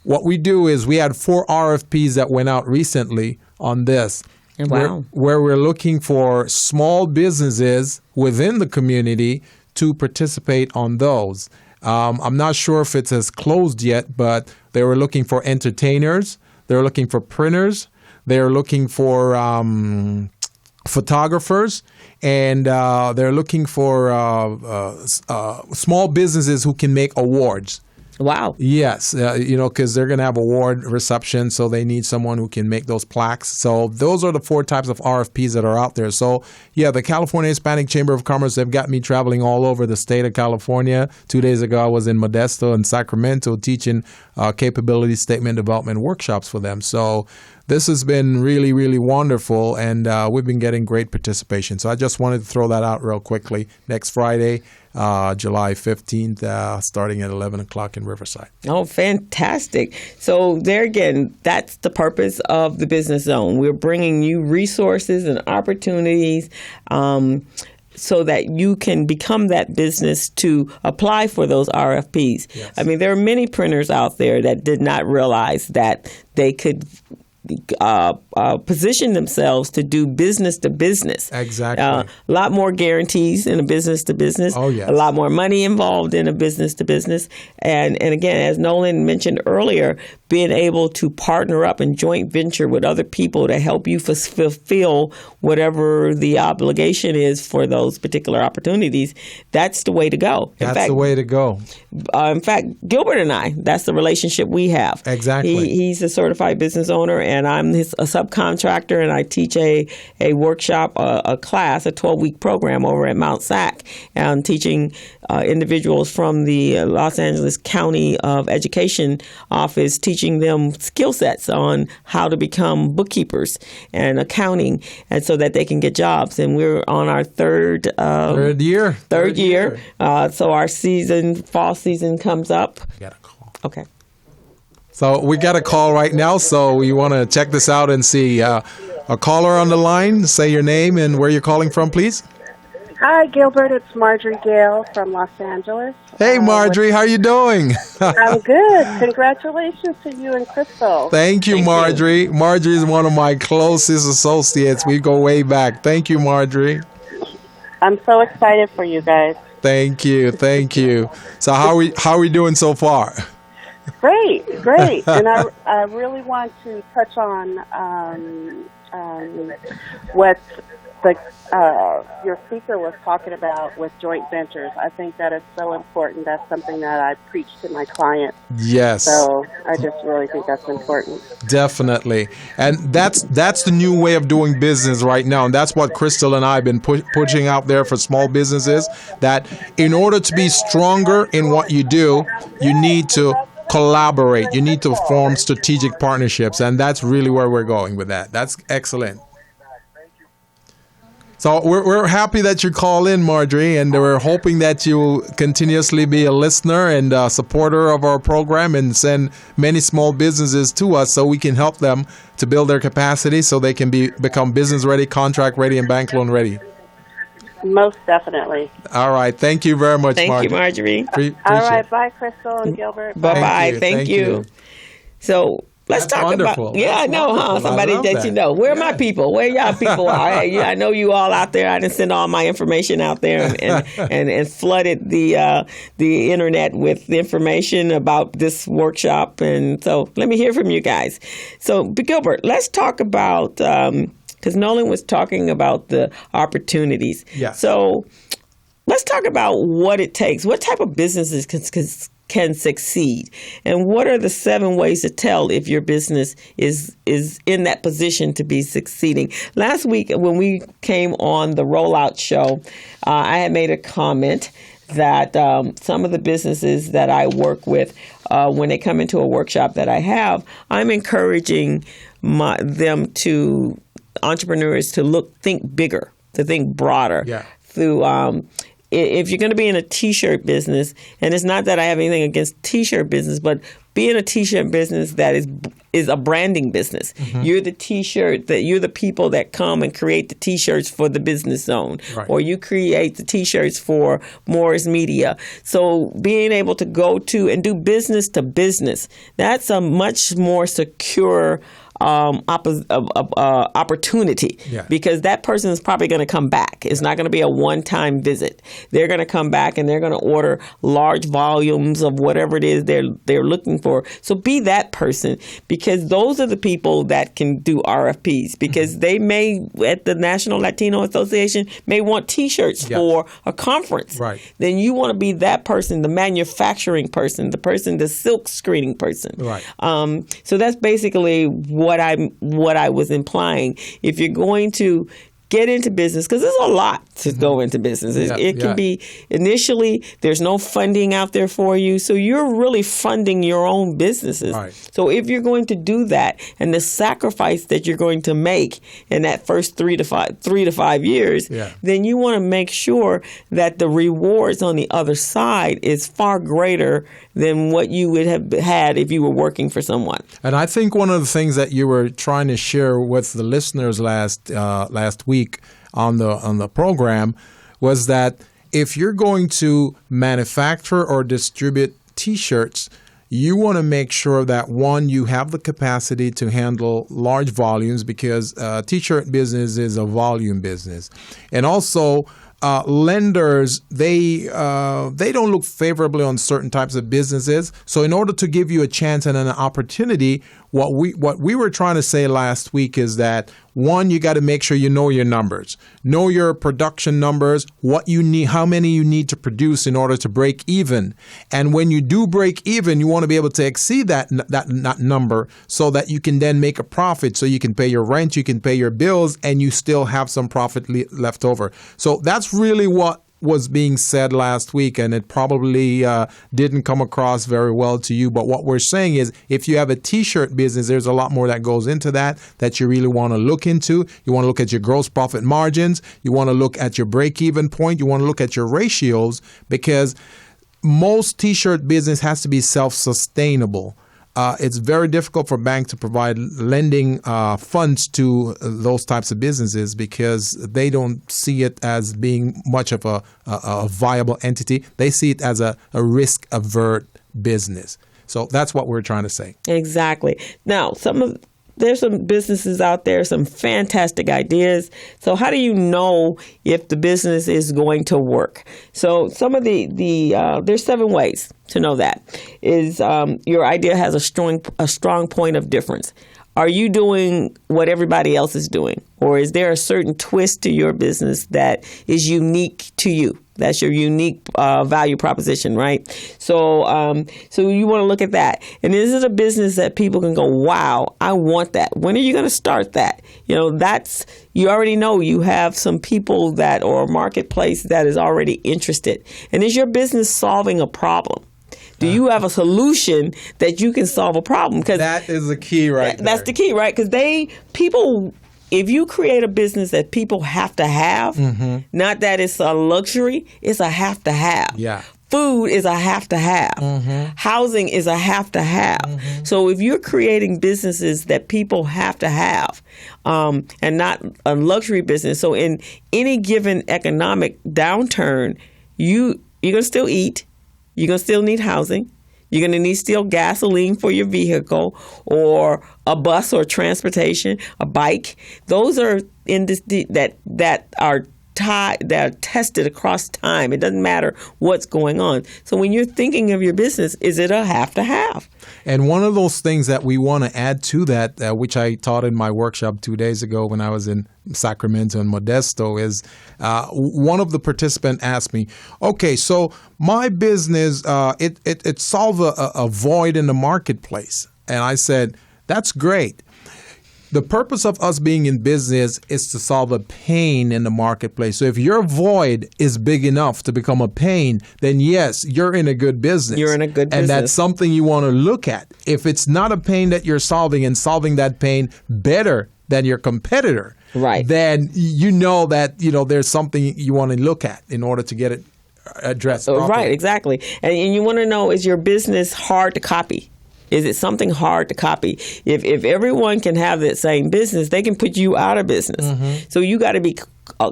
what we do is we had 4 RFPs that went out recently on this. Wow. Where we're looking for small businesses within the community to participate on those. I'm not sure if it's as closed yet, but they were looking for entertainers. They're looking for printers. They're looking for photographers. And they're looking for small businesses who can make awards. Wow. Yes, because they're going to have award reception, so they need someone who can make those plaques. So those are the 4 types of RFPs that are out there. So, yeah, the California Hispanic Chamber of Commerce, they've got me traveling all over the state of California. 2 days ago, I was in Modesto and Sacramento teaching capability statement development workshops for them. So this has been really, really wonderful, and we've been getting great participation. So I just wanted to throw that out real quickly. Next Friday, July 15th, starting at 11 o'clock in Riverside. Oh, fantastic. So there again, that's the purpose of the Business Zone. We're bringing you resources and opportunities so that you can become that business to apply for those RFPs. Yes. I mean, there are many printers out there that did not realize that they could position themselves to do business to business. Exactly. A lot more guarantees in a business to business. Oh, yes. A lot more money involved in a business to business. And again, as Nolan mentioned earlier, being able to partner up and joint venture with other people to help you fulfill whatever the obligation is for those particular opportunities, that's the way to go. That's the way to go. In fact, Gilbert and I, that's the relationship we have. Exactly. He's a certified business owner, and I'm a subcontractor, and I teach a workshop, a class, a 12-week program over at Mount SAC, and teaching individuals from the Los Angeles County of Education office, teaching them skill sets on how to become bookkeepers and accounting, and so that they can get jobs. And we're on our third year. So our fall season comes up. Got a call. Okay. So we got a call right now. So you want to check this out and see a caller on the line. Say your name and where you're calling from, please. Hi, Gilbert. It's Marjorie Gale from Los Angeles. Hey, Marjorie. How you doing? I'm good. Congratulations to you and Crystal. Thank you, Marjorie. Marjorie is one of my closest associates. We go way back. Thank you, Marjorie. I'm so excited for you guys. Thank you. So how are we doing so far? Great. And I really want to touch on what your speaker was talking about with joint ventures. I think that is so important. That's something that I preach to my clients. Yes. So I just really think that's important. Definitely. And that's the new way of doing business right now. And that's what Crystal and I have been pushing out there for small businesses, that in order to be stronger in what you do, you need to collaborate. You need to form strategic partnerships. And that's really where we're going with that. That's excellent. So we're happy that you call in, Marjorie, and we're hoping that you'll continuously be a listener and a supporter of our program and send many small businesses to us so we can help them to build their capacity so they can become business ready, contract ready, and bank loan ready. Most definitely. All right. Thank you very much, Marjorie. Thank you, Marjorie. All right. Bye, Crystal and Gilbert. Bye-bye. Thank you. So let's talk wonderful. about. Yeah, I know, huh? Somebody that you know. Where are my people? Where y'all people are? Hey, I know you all out there. I didn't send all my information out there and flooded the internet with information about this workshop. And so let me hear from you guys. So, Gilbert, let's talk about, because Nolan was talking about the opportunities. Yeah. So let's talk about what it takes. What type of businesses can succeed, and what are the 7 ways to tell if your business is in that position to be succeeding? Last week when we came on the Rollout show, I had made a comment that some of the businesses that I work with, when they come into a workshop that I have, I'm encouraging entrepreneurs to think bigger, to think broader. Yeah. Through if you're going to be in a T-shirt business, and it's not that I have anything against T-shirt business, but be in a T-shirt business that is a branding business. Mm-hmm. You're the T-shirt you're the people that come and create the T-shirts for the BusinessZone, right, or you create the T-shirts for Morris Media. So being able to go to and do business to business, that's a much more secure opportunity, because that person is probably going to come back. It's not going to be a one-time visit. They're going to come back and they're going to order large volumes of whatever it is they're looking for. So be that person, because those are the people that can do RFPs, because they may, at the National Latino Association, may want T-shirts for a conference. Right. Then you want to be that person, the manufacturing person, the silk screening person. Right. So that's basically what I was implying. If you're going to get into business, because there's a lot to go into business. It can be initially, there's no funding out there for you, so you're really funding your own businesses. Right. So if you're going to do that, and the sacrifice that you're going to make in that first 3 to 5 years, then you want to make sure that the rewards on the other side is far greater than what you would have had if you were working for someone. And I think one of the things that you were trying to share with the listeners last week on the program was that if you're going to manufacture or distribute T-shirts, you want to make sure that, one, you have the capacity to handle large volumes, because T-shirt business is a volume business. And also, lenders, they don't look favorably on certain types of businesses. So in order to give you a chance and an opportunity, what we were trying to say last week is that, one, you got to make sure you know your numbers, know your production numbers, what you need, how many you need to produce in order to break even. And when you do break even, you want to be able to exceed that number so that you can then make a profit, so you can pay your rent, you can pay your bills, and you still have some profit left over. So that's really what was being said last week, and it probably didn't come across very well to you. But what we're saying is, if you have a t-shirt business, there's a lot more that goes into that you really want to look into. You want to look at your gross profit margins. You want to look at your break-even point. You want to look at your ratios, because most t-shirt business has to be self-sustainable. It's very difficult for banks to provide lending funds to those types of businesses because they don't see it as being much of a viable entity. They see it as a risk-avert business. So that's what we're trying to say. Exactly. Now, there's some businesses out there, some fantastic ideas. So how do you know if the business is going to work? So some of there's 7 ways to know that. Is your idea has a strong point of difference. Are you doing what everybody else is doing? Or is there a certain twist to your business that is unique to you? That's your unique value proposition, right? So you want to look at that. And is it a business that people can go, wow, I want that? When are you going to start that? You already know you have some people or a marketplace that is already interested. And is your business solving a problem? Do you have a solution that you can solve a problem? Because that is the key, right? That's the key, right? Because if you create a business that people have to have, not that it's a luxury, it's a have to have. Yeah. Food is a have to have. Housing is a have to have. So if you're creating businesses that people have to have, and not a luxury business, so in any given economic downturn, you're going to still eat. You're going to still need housing. You're going to need still gasoline for your vehicle, or a bus or transportation, a bike. Those are that are tested across time. It doesn't matter what's going on. So when you're thinking of your business, is it a have to have? And one of those things that we want to add to that, which I taught in my workshop 2 days ago when I was in Sacramento and Modesto, is one of the participants asked me, okay, so my business, it solved a void in the marketplace. And I said, that's great. The purpose of us being in business is to solve a pain in the marketplace. So if your void is big enough to become a pain, then yes, you're in a good business. You're in a good business. And that's something you want to look at. If it's not a pain that you're solving and solving that pain better than your competitor, right, then you know that there's something you want to look at in order to get it addressed properly. Right, exactly. And you want to know, is your business hard to copy? Is it something hard to copy? If everyone can have that same business, they can put you out of business. So you got to be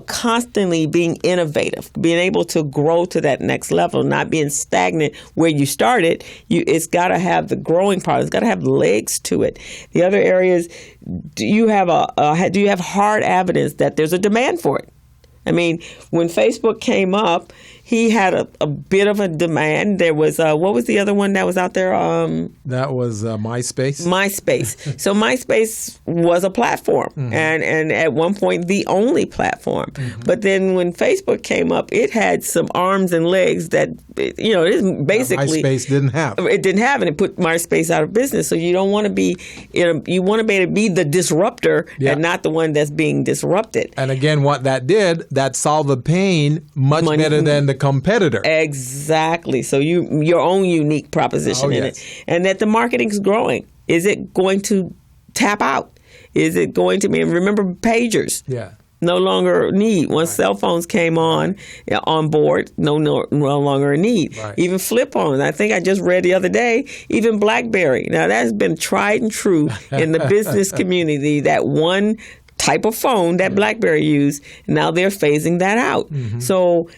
constantly being innovative, being able to grow to that next level, not being stagnant where you started. It's got to have the growing part. It's got to have legs to it. The other areas, do you have hard evidence that there's a demand for it? I mean, when Facebook came up, he had a bit of a demand. There was, what was the other one that was out there? That was MySpace. MySpace. So MySpace was a platform, and at one point the only platform. But then when Facebook came up, it had some arms and legs that, it basically MySpace didn't have. It didn't have, and it put MySpace out of business. So you don't want to be, you want to be able to be the disruptor and not the one that's being disrupted. And again, what that did, that solved the pain much better than the competitor. Exactly. So your own unique proposition in it. And that the marketing is growing. Is it going to tap out? Is it going to be, remember pagers? Yeah. No longer a need. Once cell phones came on board, no longer a need. Right. Even flip phones. I think I just read the other day, even BlackBerry. Now that's been tried and true in the business community, that one type of phone that BlackBerry used. Now they're phasing that out. So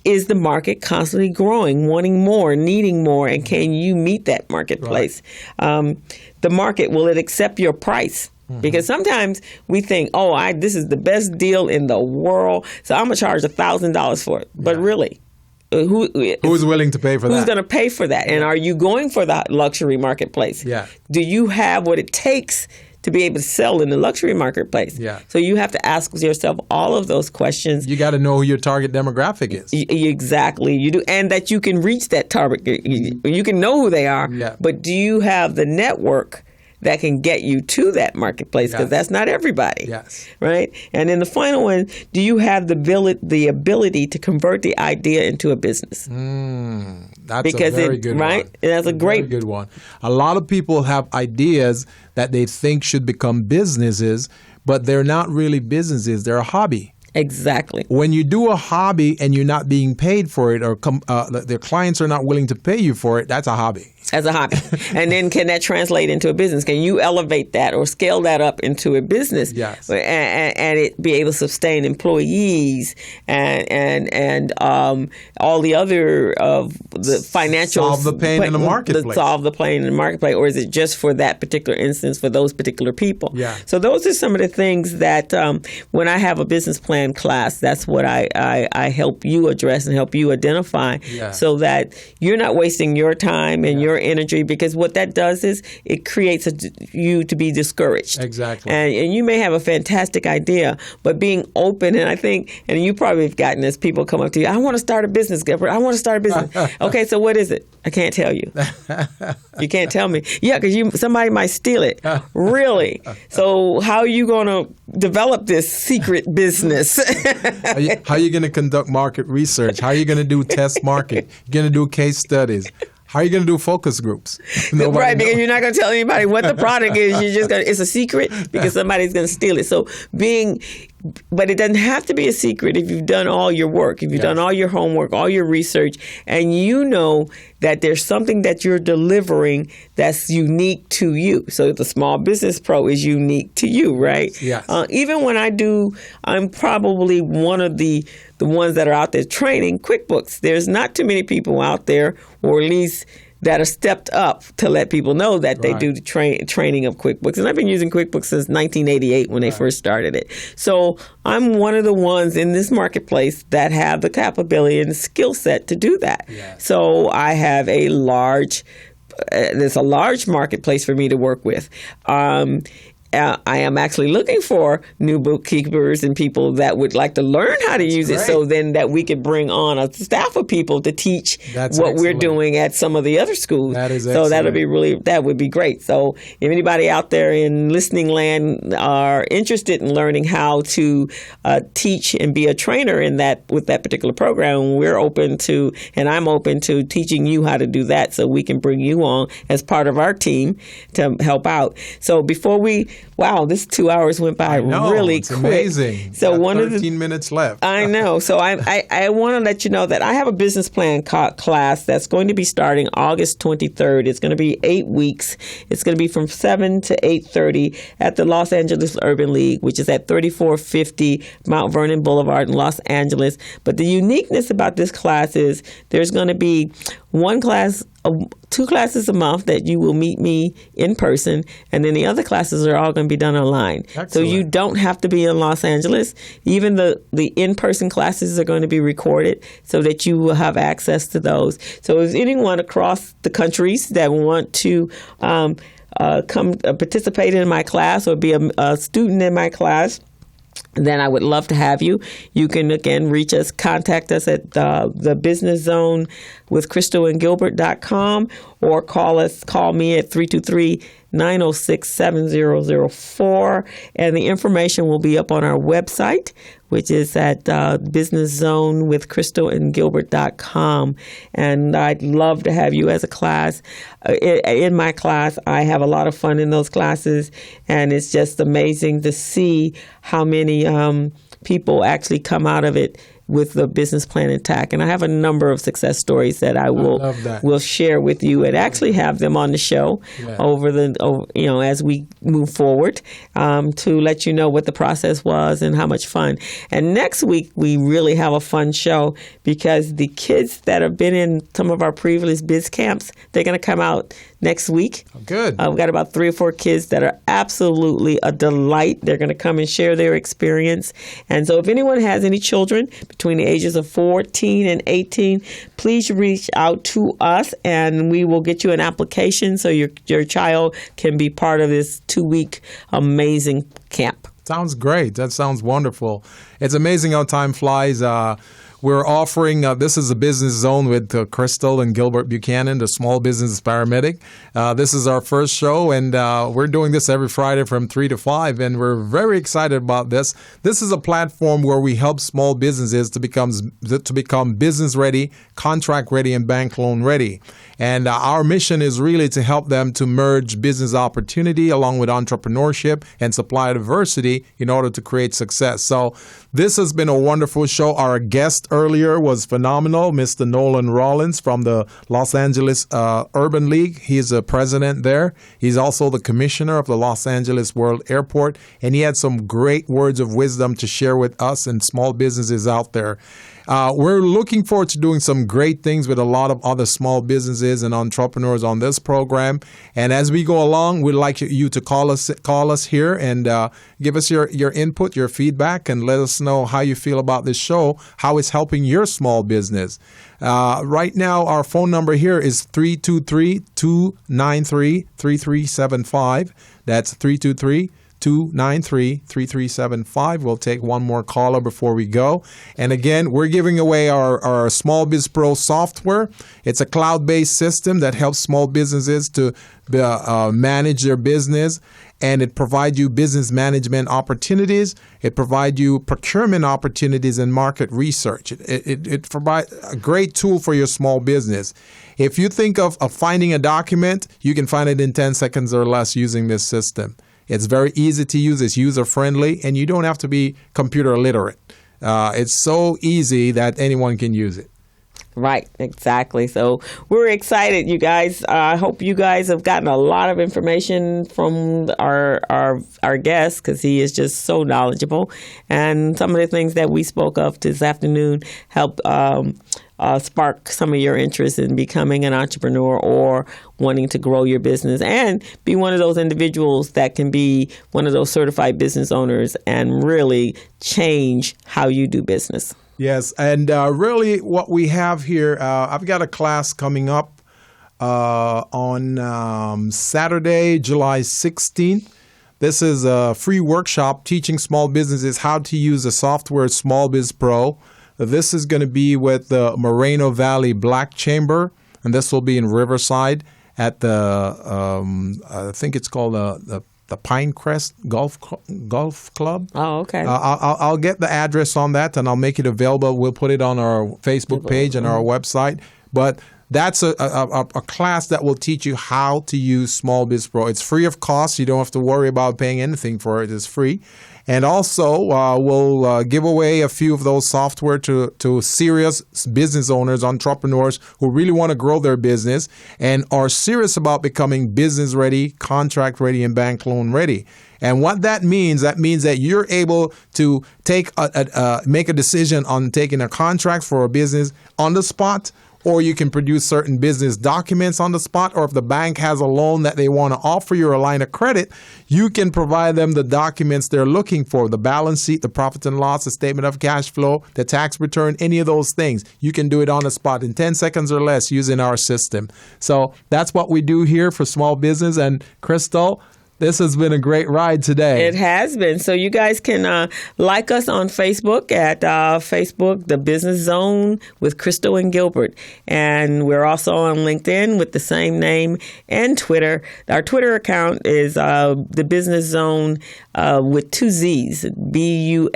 is the market constantly growing, wanting more, needing more, and can you meet that marketplace? Right. The market, will it accept your price? Because sometimes we think, this is the best deal in the world, so I'm going to charge $1,000 for it. But really, who's willing to pay for that? Who's going to pay for that? And are you going for the luxury marketplace? Yeah. Do you have what it takes to be able to sell in the luxury marketplace? Yeah. So you have to ask yourself all of those questions. You got to know who your target demographic is. Exactly. You do. And that you can reach that target. You can know who they are. Yeah. But do you have the network that can get you to that marketplace? Because that's not everybody. Yes. Right? And then the final one, do you have the ability to convert the idea into a business? That's a very good one. Right? That's a great good one. A lot of people have ideas that they think should become businesses, but they're not really businesses. They're a hobby. Exactly. When you do a hobby and you're not being paid for it, or their clients are not willing to pay you for it, that's a hobby. As a hobby. And then can that translate into a business? Can you elevate that or scale that up into a business? Yes. And it be able to sustain employees and all the other the financial solve the pain in the marketplace. Solve the pain in the marketplace, or is it just for that particular instance for those particular people? Yeah. So those are some of the things that when I have a business plan class, that's what I help you address and help you identify, so that you're not wasting your time and your energy, because what that does is it creates you to be discouraged. Exactly. And you may have a fantastic idea, but being open, and I think, and you probably have gotten this, people come up to you, I want to start a business, Gilbert. I want to start a business. Okay, so what is it? I can't tell you. You can't tell me. Yeah, because somebody might steal it. Really? So how are you going to develop this secret business? How are you going to conduct market research? How are you going to do test market? You're going to do case studies. How are you going to do focus groups? Right, because you're not going to tell anybody what the product is. You're just going to, it's a secret because somebody's going to steal it. So but it doesn't have to be a secret if you've done all your work, if you've done all your homework, all your research, and you know that there's something that you're delivering that's unique to you. So the Small Business Pro is unique to you, right? Yes. Even when I'm probably one of the ones that are out there training QuickBooks. There's not too many people out there, or at least that are stepped up to let people know that they do the training of QuickBooks. And I've been using QuickBooks since 1988 when they first started it. So I'm one of the ones in this marketplace that have the capability and the skill set to do that. Yes. So I have there's a large marketplace for me to work with. I am actually looking for new bookkeepers and people that would like to learn how to use it, so then that we could bring on a staff of people to teach what we're doing at some of the other schools. That is excellent. So that would be great. So if anybody out there in listening land are interested in learning how to teach and be a trainer with that particular program, we're open to, and I'm open to teaching you how to do that, so we can bring you on as part of our team to help out. So before this 2 hours went by really quick. Amazing. So 13 minutes left. I know. So I want to let you know that I have a business plan class that's going to be starting August 23rd. It's going to be 8 weeks. It's going to be from 7 to 8:30 at the Los Angeles Urban League, which is at 3450 Mount Vernon Boulevard in Los Angeles. But the uniqueness about this class is there's going to be two classes a month that you will meet me in person, and then the other classes are all going to be done online. Excellent. So you don't have to be in Los Angeles. Even the in-person classes are going to be recorded so that you will have access to those. So if anyone across the countries that want to come participate in my class or be a student in my class, then I would love to have you. You can, again, contact us at the BusinessZone with Crystal and Gilbert.com, or call me at 323-906-7004. And the information will be up on our website, which is at BusinessZone with Crystal and Gilbert.com. And I'd love to have you as a class. In my class, I have a lot of fun in those classes, and it's just amazing to see how many people actually come out of it with the business plan intact. And I have a number of success stories that I will share with you, and actually have them on the show as we move forward, to let you know what the process was and how much fun. And next week we really have a fun show, because the kids that have been in some of our previous biz camps, they're going to come out next week. Good. We've got about 3 or 4 kids that are absolutely a delight. They're going to come and share their experience. And so if anyone has any children between the ages of 14 and 18, please reach out to us and we will get you an application so your child can be part of this 2-week amazing camp. Sounds great. That sounds wonderful. It's amazing how time flies. We're offering, this is a Business Zone with Crystal and Gilbert Buchanan, the small business paramedic. This is our first show, and we're doing this every Friday from 3 to 5, and we're very excited about this. This is a platform where we help small businesses to become business ready, contract ready, and bank loan ready. And our mission is really to help them to merge business opportunity along with entrepreneurship and supply diversity in order to create success. So this has been a wonderful show. Our guest earlier was phenomenal, Mr. Nolan Rollins from the Los Angeles Urban League. He's the president there. He's also the commissioner of the Los Angeles World Airport, and he had some great words of wisdom to share with us and small businesses out there. We're looking forward to doing some great things with a lot of other small businesses and entrepreneurs on this program. And as we go along, we'd like you to call us here and give us your input, your feedback, and let us know how you feel about this show, how it's helping your small business. Right now, our phone number here is 323-293-3375. That's 323-293-3375. We'll take one more caller before we go. And again, we're giving away our Small Biz Pro software. It's a cloud-based system that helps small businesses to manage their business, and it provides you business management opportunities. It provides you procurement opportunities and market research. It provides a great tool for your small business. If you think of finding a document, you can find it in 10 seconds or less using this system. It's very easy to use. It's user-friendly, and you don't have to be computer literate. It's so easy that anyone can use it. Right, exactly. So we're excited, you guys. I hope you guys have gotten a lot of information from our guest, because he is just so knowledgeable. And some of the things that we spoke of this afternoon help spark some of your interest in becoming an entrepreneur or wanting to grow your business and be one of those individuals that can be one of those certified business owners and really change how you do business. Yes, and really what we have here, I've got a class coming up on Saturday, July 16th. This is a free workshop teaching small businesses how to use the software Small Biz Pro. This is going to be with the Moreno Valley Black Chamber, and this will be in Riverside at the, I think it's called the Pinecrest Golf Club. Oh, okay. I'll get the address on that, and I'll make it available. We'll put it on our Facebook page and our website. But that's a class that will teach you how to use Small Biz Pro. It's free of cost. You don't have to worry about paying anything for it. It's free. And also, we'll give away a few of those software to serious business owners, entrepreneurs who really want to grow their business and are serious about becoming business ready, contract ready, and bank loan ready. And what that means that you're able to make a decision on taking a contract for a business on the spot, or you can produce certain business documents on the spot, or if the bank has a loan that they want to offer you, a line of credit, you can provide them the documents they're looking for, the balance sheet, the profit and loss, the statement of cash flow, the tax return, any of those things. You can do it on the spot in 10 seconds or less using our system. So that's what we do here for small business. And Crystal, this has been a great ride today. It has been. So you guys can like us on Facebook at Facebook, the Business Zone with Crystal and Gilbert. And we're also on LinkedIn with the same name, and Twitter. Our Twitter account is the Business Zone with 2 Z's, BussizzOne.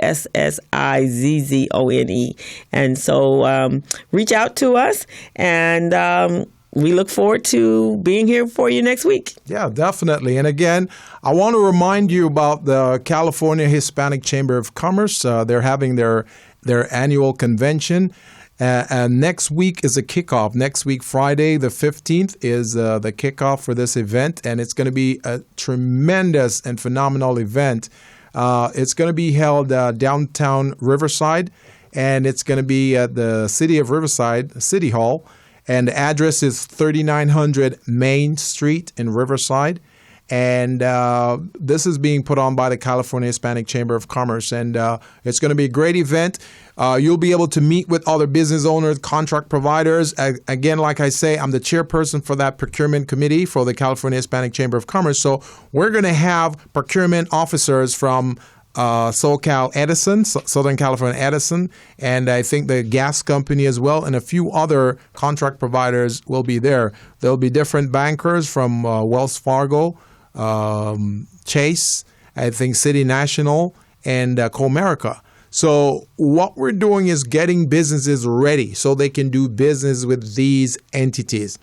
And so reach out to us, and we look forward to being here for you next week. Yeah, definitely. And again, I want to remind you about the California Hispanic Chamber of Commerce. They're having their annual convention. And next week is a kickoff. Next week, Friday, the 15th, is the kickoff for this event. And it's going to be a tremendous and phenomenal event. It's going to be held downtown Riverside. And it's going to be at the City of Riverside, City Hall. And the address is 3900 Main Street in Riverside. And this is being put on by the California Hispanic Chamber of Commerce. And it's going to be a great event. You'll be able to meet with other business owners, contract providers. Again, like I say, I'm the chairperson for that procurement committee for the California Hispanic Chamber of Commerce. So we're going to have procurement officers from SoCal Edison, Southern California Edison, and I think the gas company as well, and a few other contract providers will be there. There'll be different bankers from Wells Fargo, Chase, I think City National, and Comerica. So what we're doing is getting businesses ready so they can do business with these entities.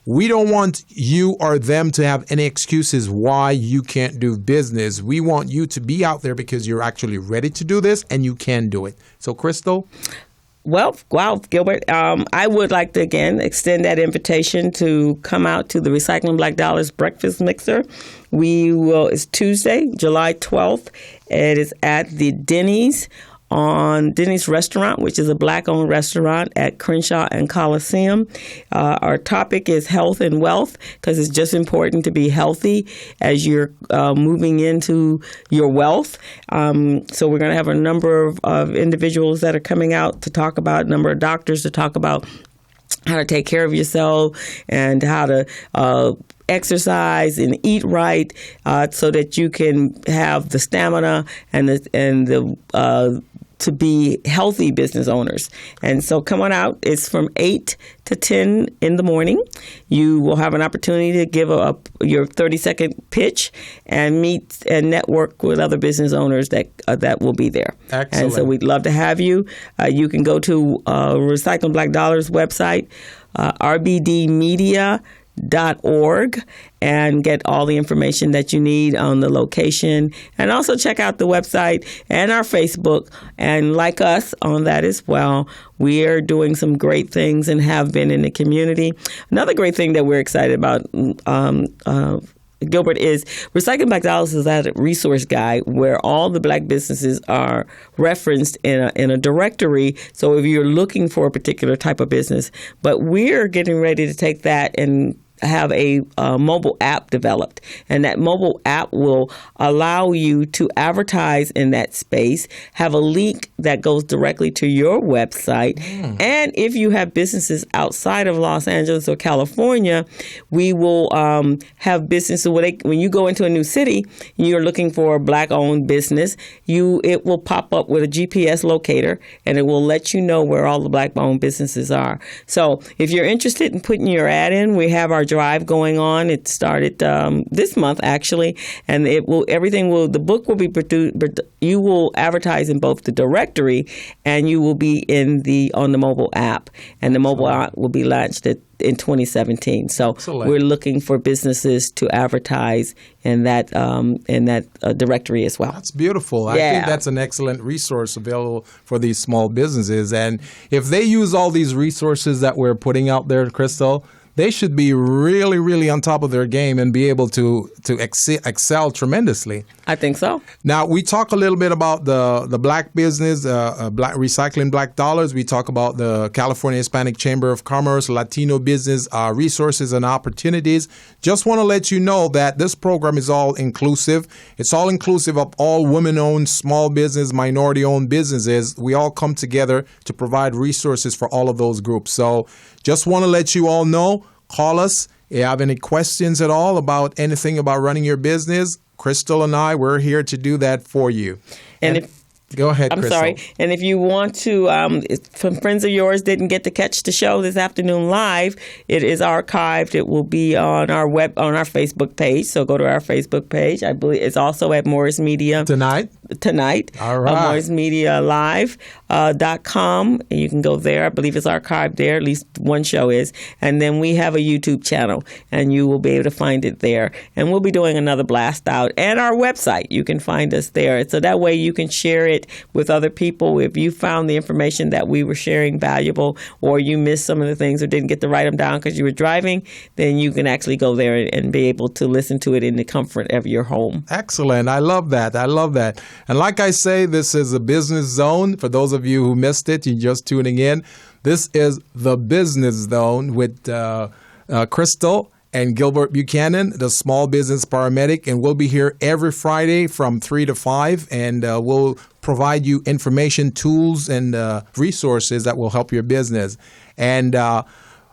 We don't want you or them to have any excuses why you can't do business. We want you to be out there because you're actually ready to do this and you can do it. So, Crystal? Well, wow, Gilbert, I would like to, again, extend that invitation to come out to the Recycling Black Dollars Breakfast Mixer. It's Tuesday, July 12th. It is at the Denny's Restaurant, which is a Black-owned restaurant at Crenshaw and Coliseum. Our topic is health and wealth, because it's just important to be healthy as you're moving into your wealth. So we're going to have a number of individuals that are coming out to talk about, a number of doctors to talk about how to take care of yourself and how to exercise and eat right, so that you can have the stamina and the to be healthy business owners. And so come on out. It's from 8 to 10 in the morning. You will have an opportunity to give your 30-second pitch and meet and network with other business owners that will be there. Excellent. And so we'd love to have you. You can go to Recycling Black Dollars website, rbdmedia.org, and get all the information that you need on the location, and also check out the website and our Facebook, and like us on that as well. We are doing some great things and have been in the community. Another great thing that we're excited about, Gilbert, is Recycling Black Dollars is that resource guide where all the black businesses are referenced in a directory. So if you're looking for a particular type of business, but we're getting ready to take that and have a mobile app developed, and that mobile app will allow you to advertise in that space, have a link that goes directly to your website. And if you have businesses outside of Los Angeles or California, we will have businesses where when you go into a new city and you're looking for a black-owned business, it will pop up with a GPS locator, and it will let you know where all the black-owned businesses are. So if you're interested in putting your ad in, we have our drive going on. It started this month actually, and the book will be produced. You will advertise in both the directory and you will be on the mobile app, and the mobile app will be launched in 2017. So Excellent. We're looking for businesses to advertise in that directory as well. That's beautiful. I think that's an excellent resource available for these small businesses. And if they use all these resources that we're putting out there, Crystal, they should be really, really on top of their game and be able to excel tremendously. I think so. Now, we talk a little bit about the black business, black Recycling Black Dollars. We talk about the California Hispanic Chamber of Commerce, Latino business resources and opportunities. Just want to let you know that this program is all inclusive. It's all inclusive of all women-owned small business, minority-owned businesses. We all come together to provide resources for all of those groups. So just want to let you all know, call us. If you have any questions at all about anything about running your business, Crystal and I, we're here to do that for you. And go ahead, I'm Crystal. sorry. And if you want to, if some friends of yours didn't get to catch the show this afternoon live, it is archived. It will be on our on our Facebook page. So go to our Facebook page. I believe it's also at Morris Media Tonight. All right. MorrisMediaLive.com. You can go there. I believe it's archived there. At least one show is. And then we have a YouTube channel, and you will be able to find it there. And we'll be doing another blast out. And our website, you can find us there. So that way you can share it with other people. If you found the information that we were sharing valuable, or you missed some of the things or didn't get to write them down because you were driving, then you can actually go there and be able to listen to it in the comfort of your home. Excellent. I love that. And like I say, this is a Business Zone. For those of you who missed it, you're just tuning in. This is the Business Zone with Crystal and Gilbert Buchanan, the small business paramedic. And we'll be here every Friday from 3 to 5. And we'll provide you information, tools, and resources that will help your business. And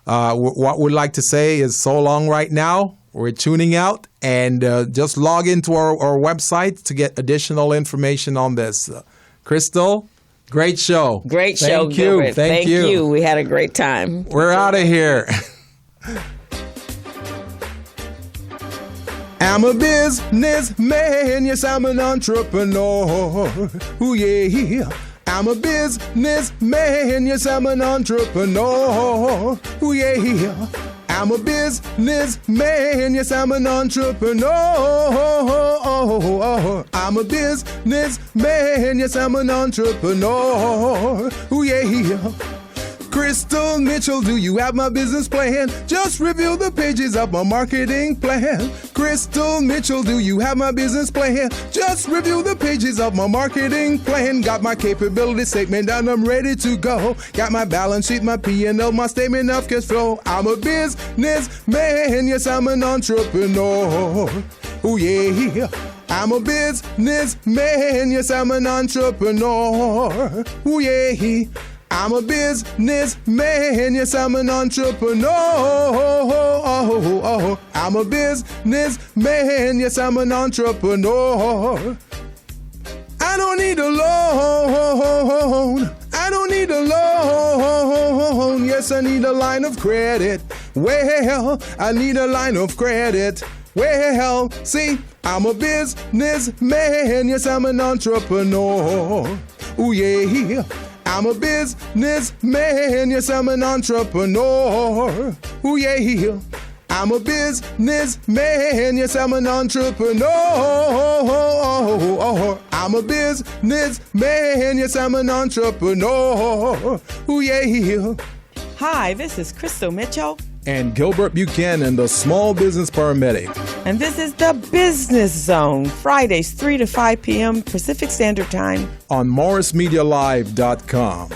what we'd like to say is so long right now. We're tuning out, and just log into our website to get additional information on this. Crystal, great show. Great show, Thank you. Gilbert. Thank you. We had a great time. We're out of here. I'm a businessman, yes, I'm an entrepreneur. Ooh, yeah. I'm a businessman, yes, I'm an entrepreneur. Ooh, yeah. I'm a businessman, yes, I'm an entrepreneur. I'm a businessman, yes, I'm an entrepreneur. Ooh, yeah. Crystal Mitchell, do you have my business plan? Just review the pages of my marketing plan. Crystal Mitchell, do you have my business plan? Just review the pages of my marketing plan. Got my capability statement and I'm ready to go. Got my balance sheet, my P&L, my statement of cash flow. I'm a businessman, yes, I'm an entrepreneur. Oh yeah, I'm a businessman, yes, I'm an entrepreneur. Oh yeah. I'm a businessman, yes, I'm an entrepreneur. I'm a businessman, yes, I'm an entrepreneur. I don't need a loan. I don't need a loan. Yes, I need a line of credit. Well, I need a line of credit. Well, see, I'm a businessman, yes, I'm an entrepreneur. Ooh, yeah. I'm a businessman, yes, I'm an entrepreneur. Ooh, yeah. I'm a businessman, yes, I'm an entrepreneur. I'm a businessman, yes, I'm an entrepreneur. Ooh, yeah. Hi, this is Crystal Mitchell. And Gilbert Buchanan, the small business paramedic. And this is the Business Zone, Fridays 3 to 5 p.m. Pacific Standard Time. On MorrisMediaLive.com.